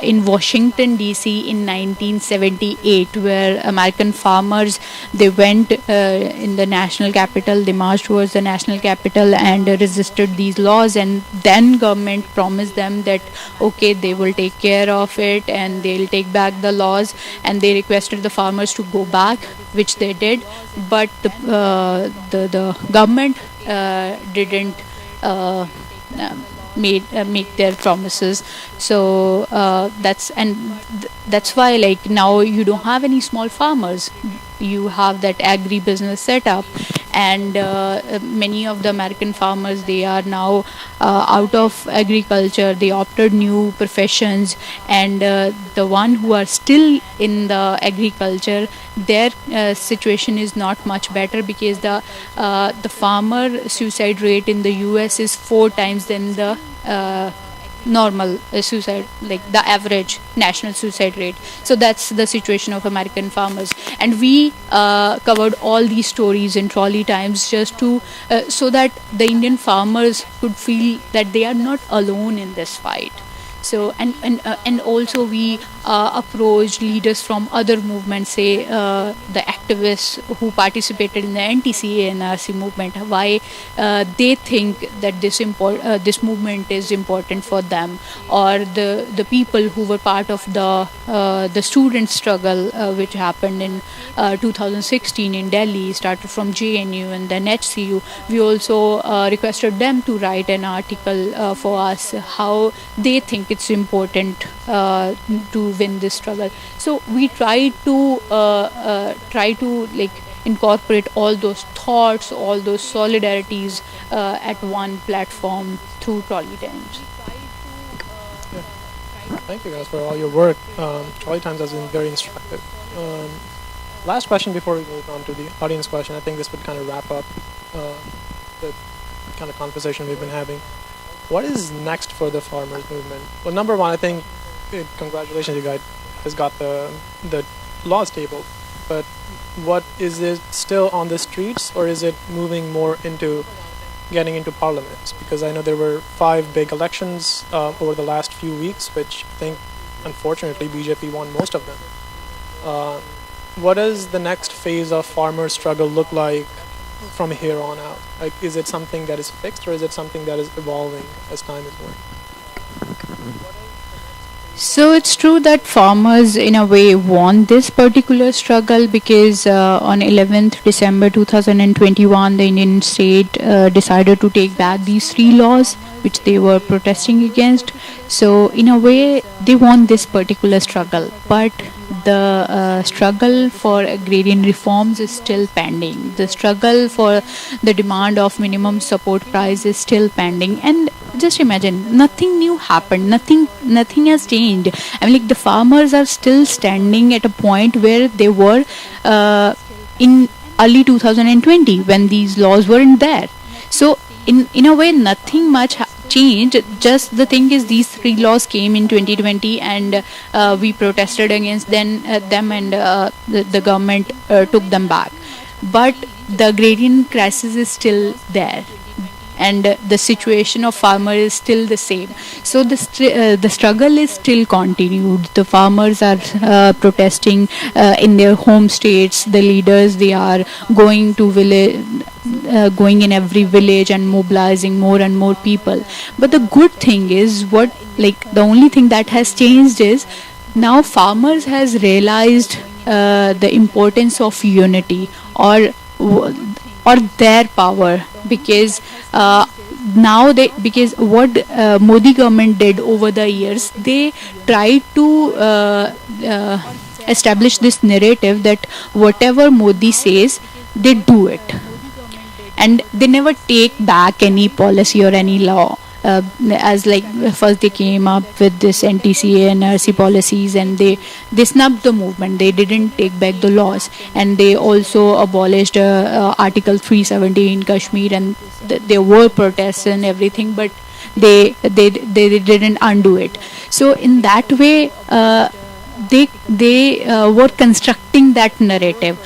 S4: in Washington DC in 1978, where American farmers, they went in the national capital, they marched towards the national capital and resisted these laws, and then government promised them that okay, they will take care of it and they'll take back the laws, and they requested the farmers to go back, which they did. But the government didn't make their promises. So that's why like now you don't have any small farmers, you have that agribusiness setup. And many of the American farmers, they are now out of agriculture, they opted new professions, and the one who are still in the agriculture, their situation is not much better, because the farmer suicide rate in the US is 4 times than the normal suicide, like the average national suicide rate. So that's the situation of American farmers, and we covered all these stories in Trolley Times, just to so that the Indian farmers could feel that they are not alone in this fight. So and also we approached leaders from other movements, say the activists who participated in the anti-CA NRC movement, why they think that this movement is important for them, or the people who were part of the student struggle which happened in 2016 in Delhi, started from JNU and then HCU. We also requested them to write an article for us, how they think it's important to win this struggle. So we try to like incorporate all those thoughts, all those solidarities at one platform through Trolley Times.
S3: Yeah. Thank you guys for all your work. Trolley Times has been very instructive. Last question before we move on to the audience question. I think this would kind of wrap up the kind of conversation we've been having. What is next for the farmers movement? Well, number one, I think congratulations, you guys has got the laws tabled. But what is it still on the streets, or is it moving more into getting into parliaments? Because I know there were 5 big elections over the last few weeks, which I think unfortunately BJP won most of them. What does the next phase of farmer struggle look like from here on out? Like, is it something that is fixed, or is it something that is evolving as time is going?
S4: So it's true that farmers, in a way, won this particular struggle because on 11th December 2021, the Indian state decided to take back these three laws which they were protesting against. So in a way, they won this particular struggle. But the struggle for agrarian reforms is still pending. The struggle for the demand of minimum support price is still pending. And just imagine, nothing new happened, nothing has changed. I mean, like, the farmers are still standing at a point where they were in early 2020 when these laws weren't there. So in a way, nothing much changed. Just the thing is, these three laws came in 2020, and we protested against them, and the government took them back. But the agrarian crisis is still there, and the situation of farmer is still the same. So the struggle is still continued. The farmers are protesting in their home states. The leaders, they are going to going in every village and mobilizing more and more people. But the good thing is, the only thing that has changed is now farmers has realized the importance of unity, or their power, because because what Modi government did over the years, they tried to establish this narrative that whatever Modi says, they do it, and they never take back any policy or any law. As like first they came up with this NTCA and RC policies, and they snubbed the movement. They didn't take back the laws, and they also abolished Article 370 in Kashmir, and there were protests and everything, but they didn't undo it. So in that way, they were constructing that narrative.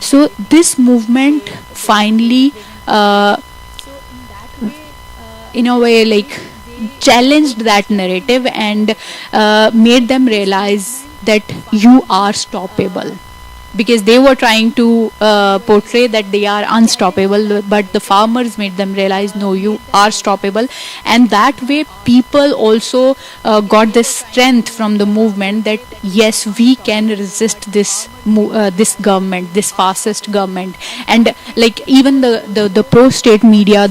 S4: So this movement finally in a way, like, challenged that narrative and made them realize that you are stoppable, because they were trying to portray that they are unstoppable, but the farmers made them realize, no, you are stoppable. And that way people also got this strength from the movement that yes, we can resist this government, this fascist government. And like, even the pro-state media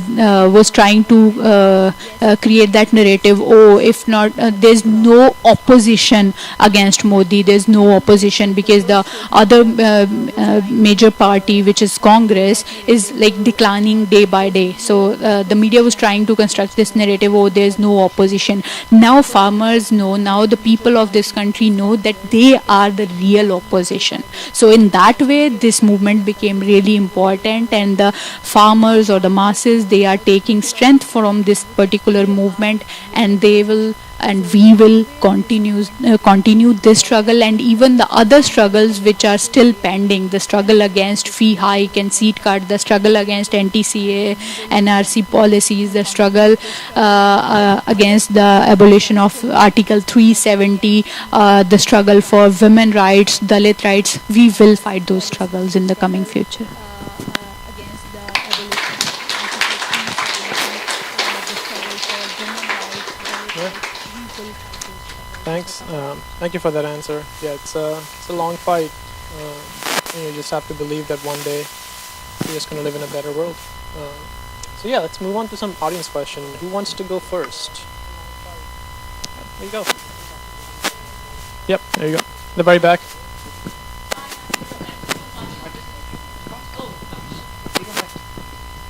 S4: was trying to create that narrative, oh, if not, there's no opposition against Modi, there's no opposition, because the other major party, which is Congress, is like declining day by day. So the media was trying to construct this narrative, oh, there's no opposition. Now farmers know, now the people of this country know that they are the real opposition. So in that way, this movement became really important, and the farmers or the masses, they are taking strength from this particular movement, and they will and we will continue this struggle, and even the other struggles which are still pending, the struggle against fee hike and seat cut, the struggle against NTCA, NRC policies, the struggle against the abolition of Article 370, the struggle for women rights, Dalit rights. We will fight those struggles in the coming future.
S3: Thanks. Thank you for that answer. Yeah, it's a long fight. You just have to believe that one day you're just going to live in a better world. So yeah, let's move on to some audience question. Who wants to go first? There you go. Yep, there you go. The very back.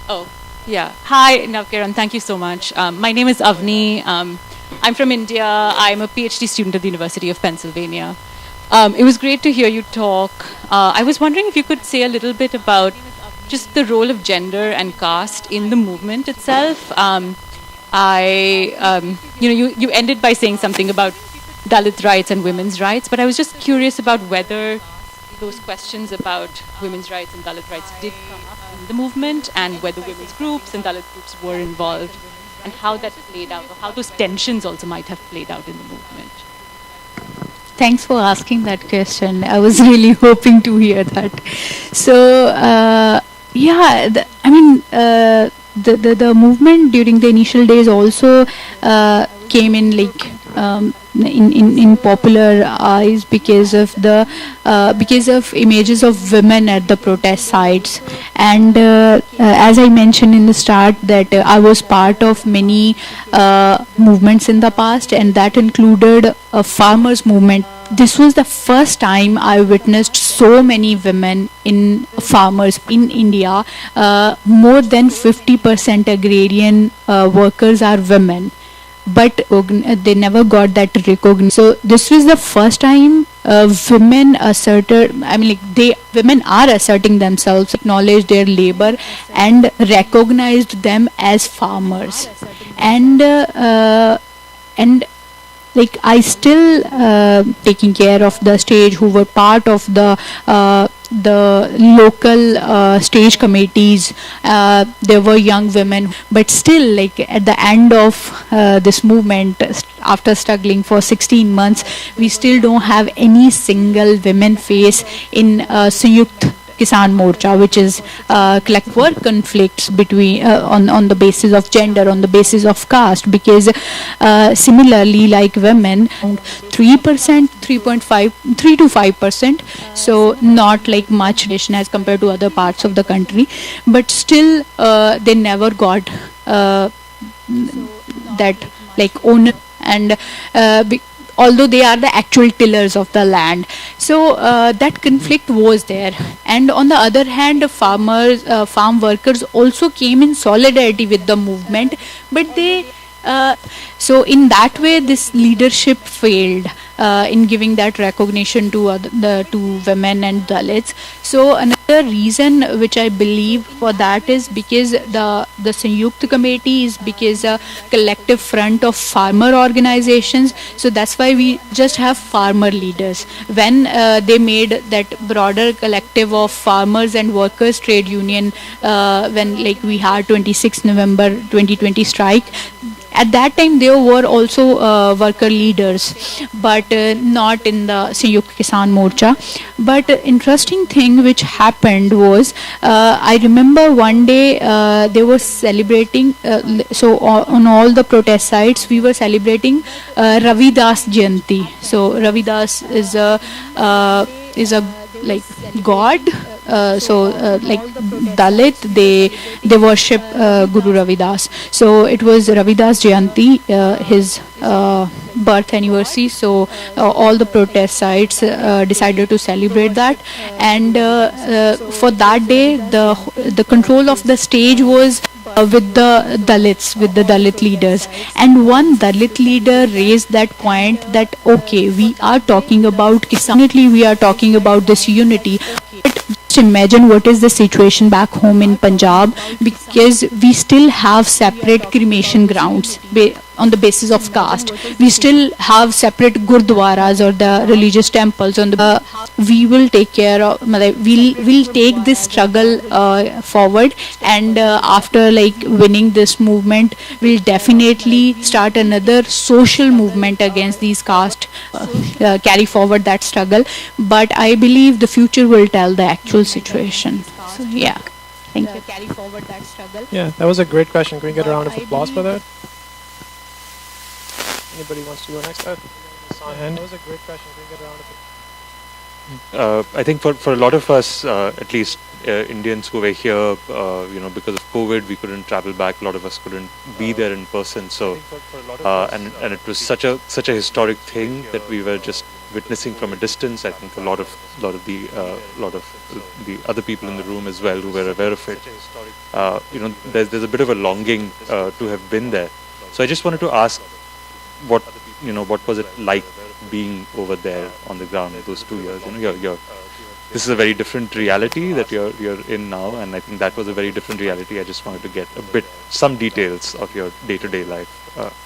S5: Oh, yeah. Hi, Navkiran. Thank you so much. My name is Avni. I'm from India. I'm a PhD student at the University of Pennsylvania. It was great to hear you talk. I was wondering if you could say a little bit about just the role of gender and caste in the movement itself. You ended by saying something about Dalit rights and women's rights, but I was just curious about whether those questions about women's rights and Dalit rights did come up in the movement, and whether women's groups and Dalit groups were involved, and how that played out, or how those tensions also might have played out in the movement.
S4: Thanks for asking that question. I was really hoping to hear that. So, I mean, the movement during the initial days also came in like in popular eyes because of the because of images of women at the protest sites. And as I mentioned in the start, that I was part of many movements in the past, and that included a farmers movement. This was the first time I witnessed so many women in farmers in India. More than 50% agrarian workers are women, but they never got that recognition. So this was the first time women asserted. I mean, like women are asserting themselves, acknowledged their labor, and recognized them as farmers, and like I still taking care of the stage, who were part of the local stage committees. There were young women, but still, like at the end of this movement, after struggling for 16 months, we still don't have any single women face in Sanyukt Kisan Morcha, which is collect work conflicts between on the basis of gender, on the basis of caste, because similarly, like women, 3%, 3 to 5%, so not like much as compared to other parts of the country, but still they never got that like owner, and although they are the actual tillers of the land. So that conflict was there. And on the other hand, farmers, farm workers also came in solidarity with the movement, but they so in that way this leadership failed in giving that recognition to to women and Dalits. So another reason which I believe for that is because the Sanyukt committee is because a collective front of farmer organizations. So that's why we just have farmer leaders. When they made that broader collective of farmers and workers trade union, when like we had 26 November 2020 strike, at that time there were also worker leaders, but not in the Sanyukt Kisan Morcha. But interesting thing which happened was, I remember one day they were celebrating, so on all the protest sites we were celebrating Ravidas Jayanti. So Ravidas is a like god. Like Dalit, they worship Guru Ravidas. So it was Ravidas Jayanti, his birth anniversary. So all the protest sites decided to celebrate that, and for that day, the control of the stage was with the Dalits, with the Dalit leaders. And one Dalit leader raised that point that, okay, we are talking about Kisan, we are talking about this unity. But just imagine what is the situation back home in Punjab, because we still have separate cremation grounds on the basis of caste. We still have separate gurdwaras or the religious temples. We will take care of, we'll take this struggle forward, and after like winning this movement, we'll definitely start another social movement against these caste, carry forward that struggle. But I believe the future will tell the actual situation. So yeah, thank you. Carry forward that struggle.
S3: Yeah, that was a great question. Can we get a round of applause for that? Anybody wants to go next? That was a great question. Can we get a round of applause?
S6: I think for a lot of us, at least Indians who were here, because of COVID, we couldn't travel back. A lot of us couldn't be there in person. So, and it was such a historic thing that we were just witnessing from a distance. I think a lot of the other people in the room as well who were aware of it. There's a bit of a longing to have been there. So I just wanted to ask, what was it like being over there on the ground those 2 years? This is a very different reality that you're in now, and I think that was a very different reality. I just wanted to get some details of your day-to-day life.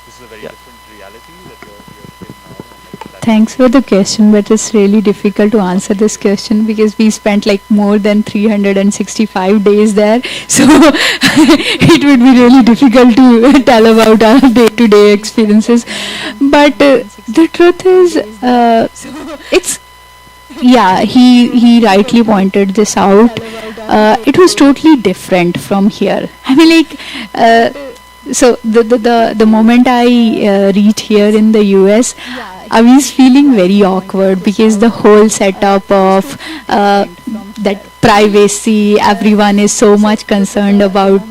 S6: This is a very different reality that you're in now.
S4: Thanks for the question, but it's really difficult to answer this question because we spent like more than 365 days there. So it would be really difficult to tell about our day-to-day experiences. But the truth is, yeah, he rightly pointed this out. It was totally different from here. I mean, like, so the moment I reached here in the US, I was feeling very awkward because the whole setup of that privacy, everyone is so much concerned about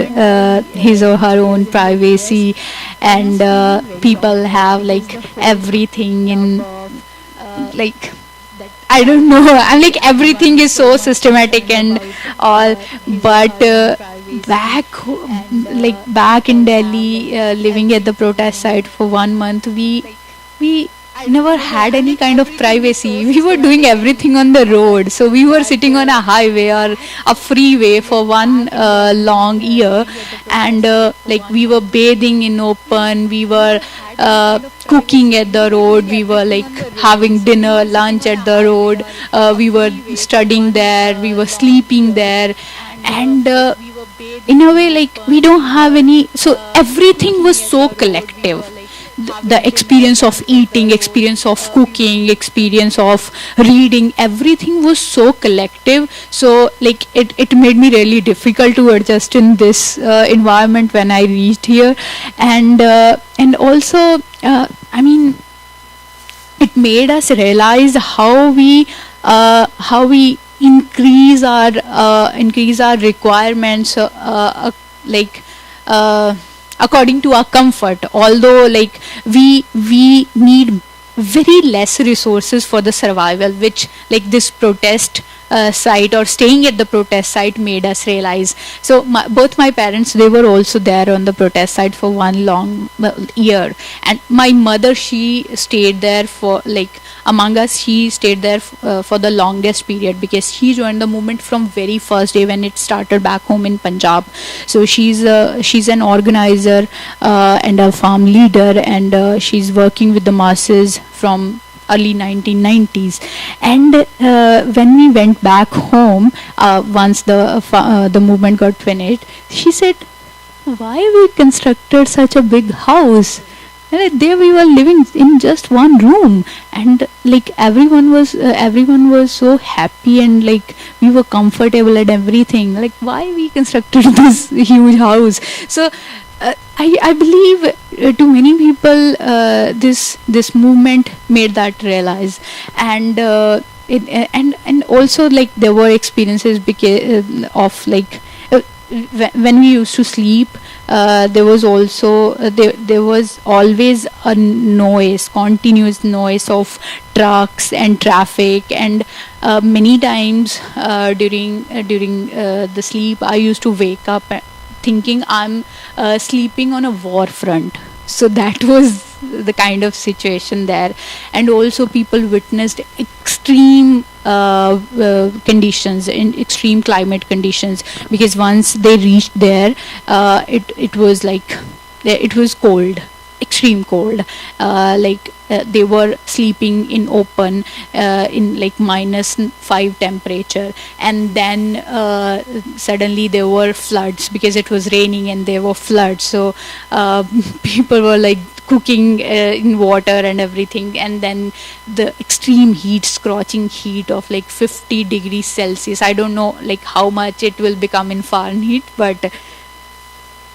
S4: his or her own privacy, and people have like everything in like, I don't know. I'm like, everything is so systematic and all, but back in Delhi, living at the protest site for 1 month, we never had any kind of privacy. We were doing everything on the road. So we were sitting on a highway or a freeway for one long year, and like, we were bathing in open. We were cooking at the road. We were like having dinner, lunch at the road. We were studying there. We were sleeping there, and in a way, like, we don't have any. So everything was so collective. The experience of eating, experience of cooking, experience of reading, everything was so collective. So like, it made me really difficult to adjust in this environment when I reached here. And also, I mean, it made us realize how we increase our requirements, like according to our comfort, although like we need very less resources for the survival, which like this protest site, or staying at the protest site, made us realize. So both my parents, they were also there on the protest site for one long year, and my mother, she stayed there for like, among us, she stayed there for the longest period, because she joined the movement from very first day when it started back home in Punjab. So she's an organizer and a farm leader, and she's working with the masses from early 1990s. And when we went back home, once the movement got finished, she said, why we constructed such a big house? And there we were living in just one room, and like, everyone was so happy, and like, we were comfortable and everything. Like, why we constructed this huge house? So I believe to many people this movement made that realize. And and also, like, there were experiences because of like, when we used to sleep, there was also there was always a noise, continuous noise of trucks and traffic. And many times during the sleep, I used to wake up thinking I'm sleeping on a war front. So that was the kind of situation there. And also, people witnessed extreme conditions, in extreme climate conditions, because once they reached there, it was like, it was cold, extreme cold. They were sleeping in open in like -5 temperature, and then suddenly there were floods because it was raining, and there were floods. So people were like cooking in water and everything, and then the extreme heat, scorching heat of like 50 degrees Celsius. I don't know like how much it will become in Fahrenheit, but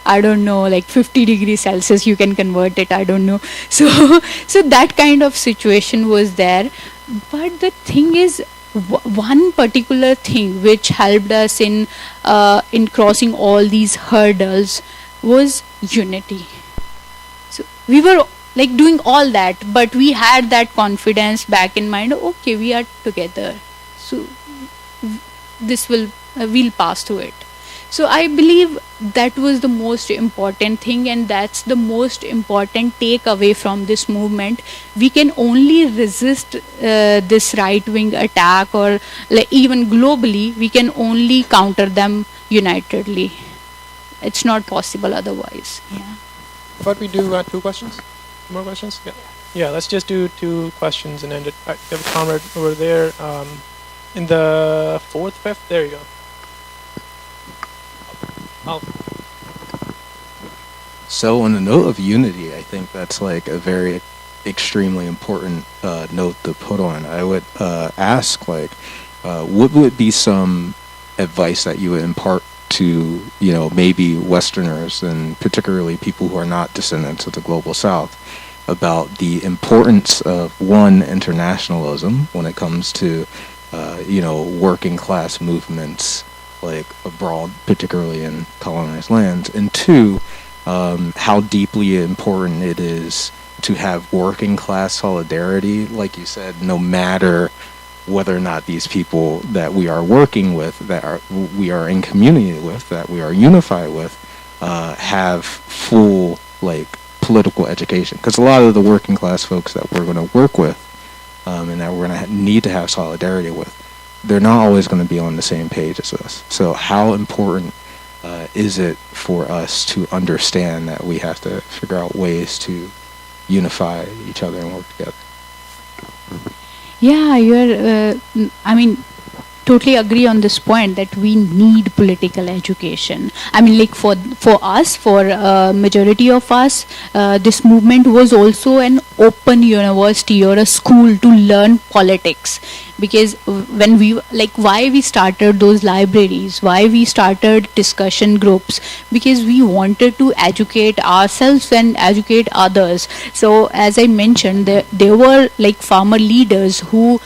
S4: I don't know, like 50 degrees Celsius, you can convert it, I don't know. So that kind of situation was there. But the thing is, one particular thing which helped us in crossing all these hurdles was unity. So we were like doing all that, but we had that confidence back in mind, okay, we are together. So this we'll pass through it. So I believe that was the most important thing, and that's the most important takeaway from this movement. We can only resist this right-wing attack, or like, even globally, we can only counter them unitedly. It's not possible otherwise. Yeah.
S3: But we do 2 questions? More questions? Yeah. Yeah, let's just do 2 questions and end it. All right, we have a comrade over there in the 4th, 5th. There you go. Oh.
S7: So on the note of unity, I think that's like a very extremely important note to put on. I would ask, like, what would be some advice that you would impart to, maybe Westerners, and particularly people who are not descendants of the global South, about the importance of, one, internationalism when it comes to, working class movements like abroad, particularly in colonized lands, and two, how deeply important it is to have working class solidarity, like you said, no matter whether or not these people that we are working with, we are in community with, that we are unified with, have full, like, political education. Because a lot of the working class folks that we're going to work with, and that we're going to need to have solidarity with, they're not always going to be on the same page as us. So how important is it for us to understand that we have to figure out ways to unify each other and work together?
S4: Yeah, totally agree on this point that we need political education. I mean, like for us, for majority of us, this movement was also an open university or a school to learn politics. Because when why we started those libraries, why we started discussion groups, because we wanted to educate ourselves and educate others. So as I mentioned, there were like farmer leaders who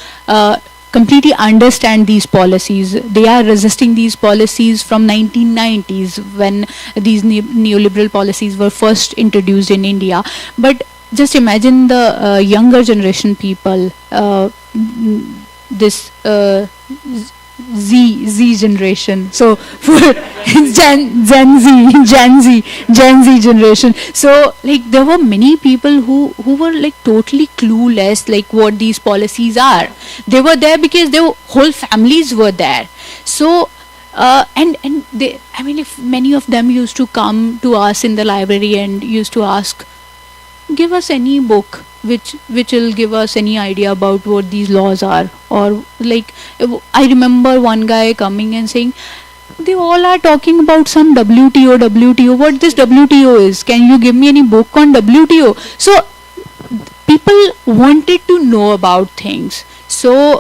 S4: completely understand these policies. They are resisting these policies from 1990s when these neoliberal policies were first introduced in India. But just imagine the younger generation people, this Z generation. So for Gen Z generation. So like there were many people who were like totally clueless like what these policies are. They were there because their whole families were there. So and they, I mean, if many of them used to come to us in the library and used to ask, give us any book which will give us any idea about what these laws are. Or like I remember one guy coming and saying, they all are talking about some WTO. What this WTO is? Can you give me any book on WTO? So people wanted to know about things. So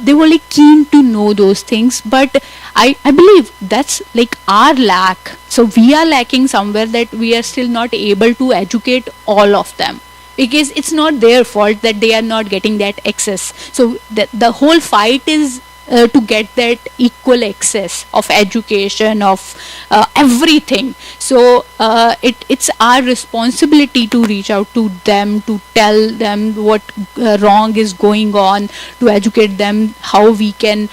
S4: they were like keen to know those things. But I believe that's like our lack. So we are lacking somewhere, that we are still not able to educate all of them. Because it's not their fault that they are not getting that access. So the whole fight is to get that equal access of education, of everything. So it's our responsibility to reach out to them, to tell them what wrong is going on, to educate them how we can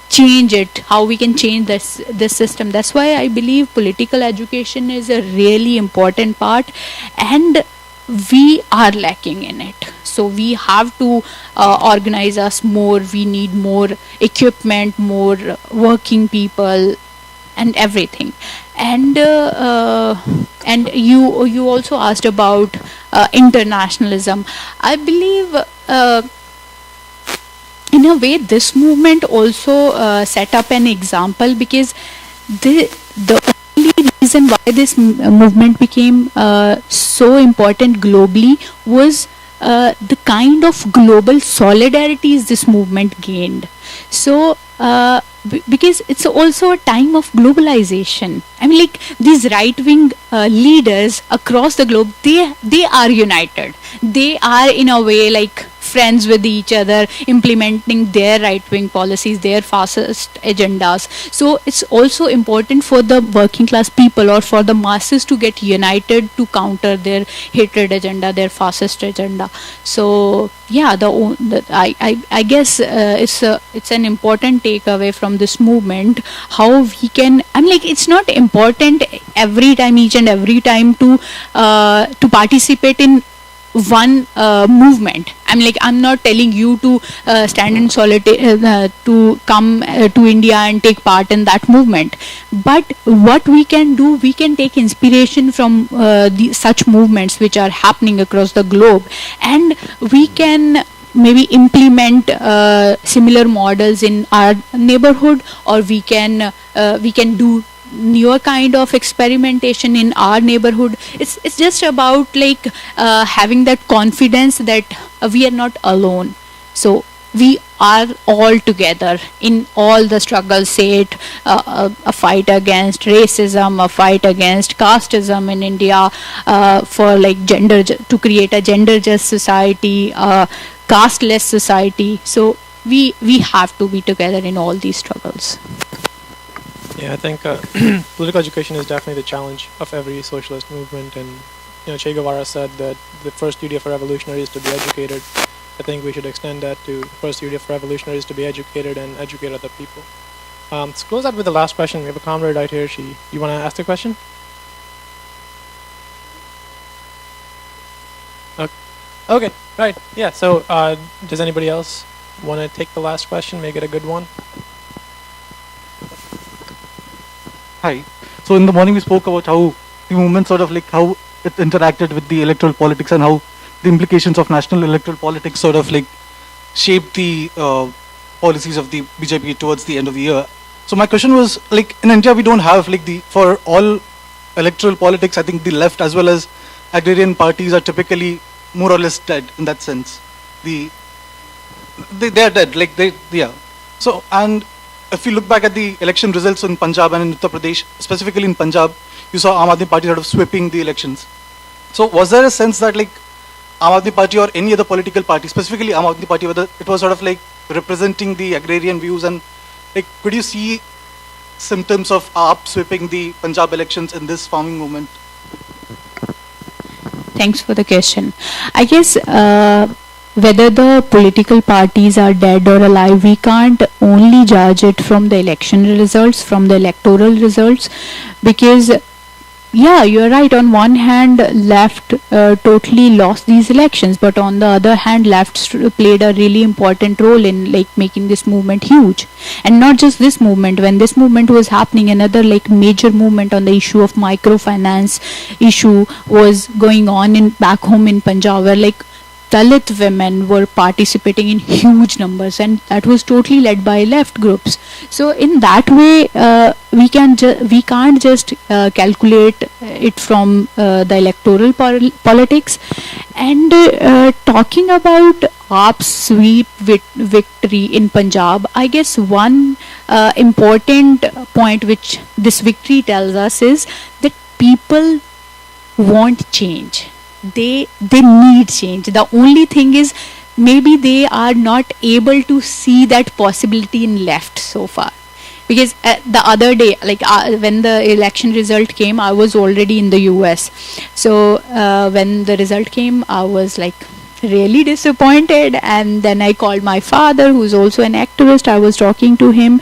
S4: change it, how we can change this system. That's why I believe political education is a really important part, and we are lacking in it. So we have to organize us more. We need more equipment, more working people, and everything. And you also asked about internationalism. I believe in a way this movement also set up an example, because the only reason why this movement became so important globally was the kind of global solidarities this movement gained. So because it's also a time of globalization. I mean, like these right-wing leaders across the globe, they are united. They are in a way like friends with each other, implementing their right-wing policies, their fascist agendas. So it's also important for the working class people or for the masses to get united to counter their hatred agenda, their fascist agenda. So yeah, I guess it's an important takeaway from this movement, how we can, I mean, like it's not important each and every time to participate in one movement. I'm not telling you to stand in solidarity to come to India and take part in that movement. But what we can do, we can take inspiration from such movements which are happening across the globe, and we can maybe implement similar models in our neighborhood, or we can do newer kind of experimentation in our neighborhood. It's just about like having that confidence that we are not alone. So we are all together in all the struggles, say it a fight against racism, a fight against casteism in India, for like to create a gender just society, casteless society. So we have to be together in all these struggles.
S3: Yeah, I think political education is definitely the challenge of every socialist movement. And Che Guevara said that the first duty of a revolutionary is to be educated. I think we should extend that to the first duty of revolutionaries to be educated and educate other people. Let's close out with the last question. We have a comrade right here. You want to ask the question? Okay, right. Yeah, so does anybody else want to take the last question, make it a good one?
S8: Hi. So in the morning we spoke about how the movement sort of like how it interacted with the electoral politics and how the implications of national electoral politics sort of like shaped the policies of the BJP towards the end of the year. So my question was, like, in India we don't have like for all electoral politics, I think the left as well as agrarian parties are typically more or less dead in that sense. They are dead, like yeah. So, and if you look back at the election results in Punjab and in Uttar Pradesh, specifically in Punjab, you saw Aam Aadmi Party sort of sweeping the elections. So was there a sense that like Aam Aadmi Party or any other political party, specifically Aam Aadmi Party, whether it was sort of like representing the agrarian views, and like could you see symptoms of AAP sweeping the Punjab elections in this farming movement?
S4: Thanks for the question. I guess whether the political parties are dead or alive, we can't only judge it from the election results, from the electoral results, because yeah, you're right. On one hand, left totally lost these elections, but on the other hand, left played a really important role in like making this movement huge. And not just this movement. When this movement was happening, another like major movement on the issue of microfinance issue was going on in back home in Punjab, where like Dalit women were participating in huge numbers, and that was totally led by left groups. So in that way, we can't just calculate it from the electoral politics. And talking about AAP sweep victory in Punjab, I guess one important point which this victory tells us is that people want change. They need change. The only thing is maybe they are not able to see that possibility in left so far. Because the other day, like when the election result came, I was already in the US. So when the result came, I was like really disappointed, and then I called my father, who's also an activist. I was talking to him,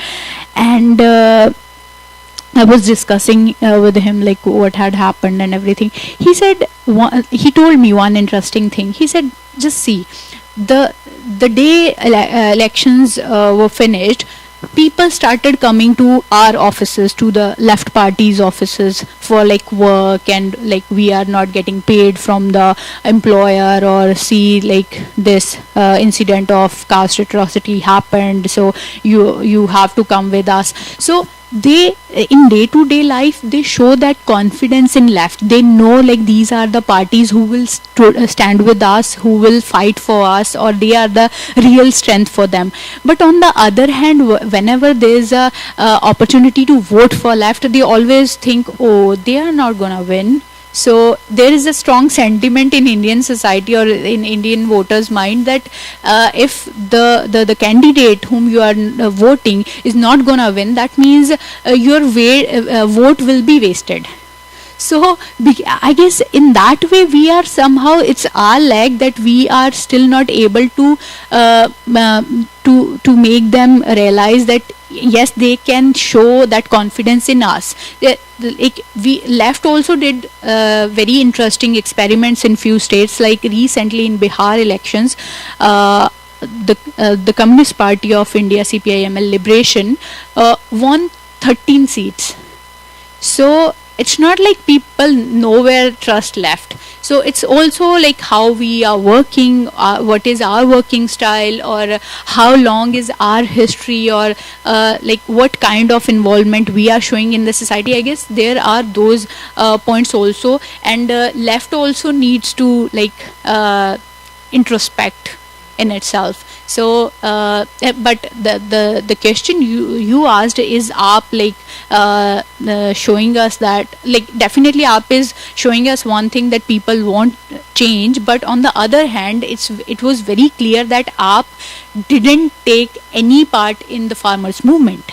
S4: and I was discussing with him like what had happened and everything. He said, he told me one interesting thing. He said, just see, the day elections were finished, people started coming to our offices, to the left party's offices for like work, and like we are not getting paid from the employer, or see like this incident of caste atrocity happened, so you have to come with us. So they, in day-to-day life, they show that confidence in left. They know like these are the parties who will stand with us, who will fight for us, or they are the real strength for them. But on the other hand, whenever there is a opportunity to vote for left, they always think, oh, they are not gonna win. So there is a strong sentiment in Indian society or in Indian voters' mind that if the candidate whom you are voting is not gonna win, that means your vote will be wasted. So I guess in that way we are somehow, it's our lag that we are still not able to make them realize that yes, they can show that confidence in us. Like we left also did very interesting experiments in few states. Like recently in Bihar elections, the Communist Party of India, CPIML Liberation, won 13 seats. So it's not like people nowhere trust left. So it's also like how we are working, what is our working style, or how long is our history, or like what kind of involvement we are showing in the society. I guess there are those points also, and left also needs to like introspect in itself. So but the question you asked is AAP like showing us that, like, definitely AAP is showing us one thing, that people want change, but on the other hand it was very clear that AAP didn't take any part in the farmers movement.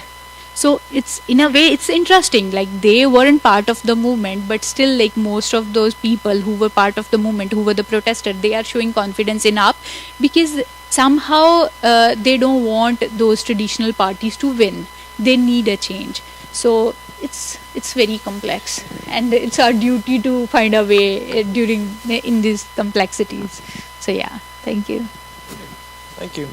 S4: So it's, in a way, it's interesting, like they weren't part of the movement, but still, like, most of those people who were part of the movement, who were the protesters, they are showing confidence in AAP because somehow they don't want those traditional parties to win. They need a change. So it's very complex, and it's our duty to find a way in these complexities. So yeah, thank you.
S3: Thank you.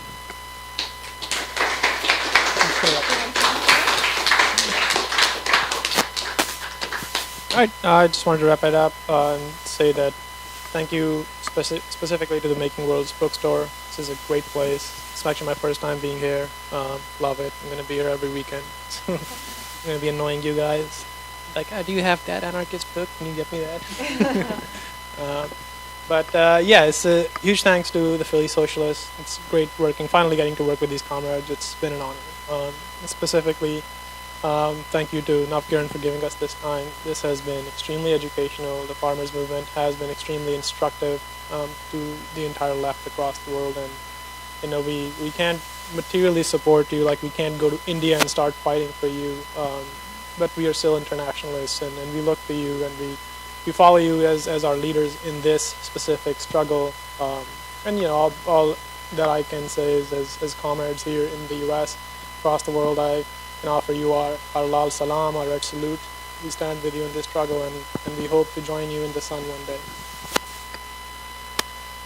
S3: All right, I just wanted to wrap it up and say that thank you specifically to the Making Worlds bookstore. This is a great place. It's actually my first time being here. Love it. I'm going to be here every weekend. I'm going to be annoying you guys. Like, do you have that anarchist book? Can you get me that? But yeah, it's a huge thanks to the Philly Socialists. It's great finally getting to work with these comrades. It's been an honor. Specifically, thank you to Navkiran for giving us this time. This has been extremely educational. The farmers movement has been extremely instructive to the entire left across the world. And you know, we can't materially support you, like we can't go to India and start fighting for you, but we are still internationalists, and we look to you, and we follow you as our leaders in this specific struggle. And you know, all that I can say is, as comrades here in the U.S., across the world, I can offer you our lal salam, our red salute. We stand with you in this struggle, and we hope to join you in the sun one day.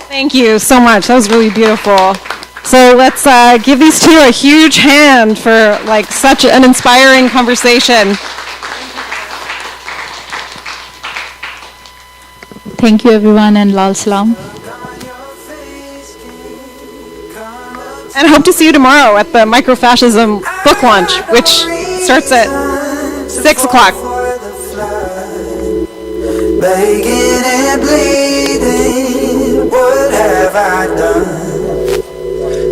S1: Thank you so much. That was really beautiful. So let's give these two a huge hand for like such an inspiring conversation.
S4: Thank you, everyone, and lal salam.
S1: And I hope to see you tomorrow at the Microfascism book launch, which starts at 6 o'clock.
S9: Begging and bleeding, what have I done?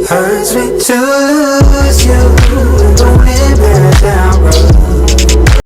S9: Hurts me to lose you.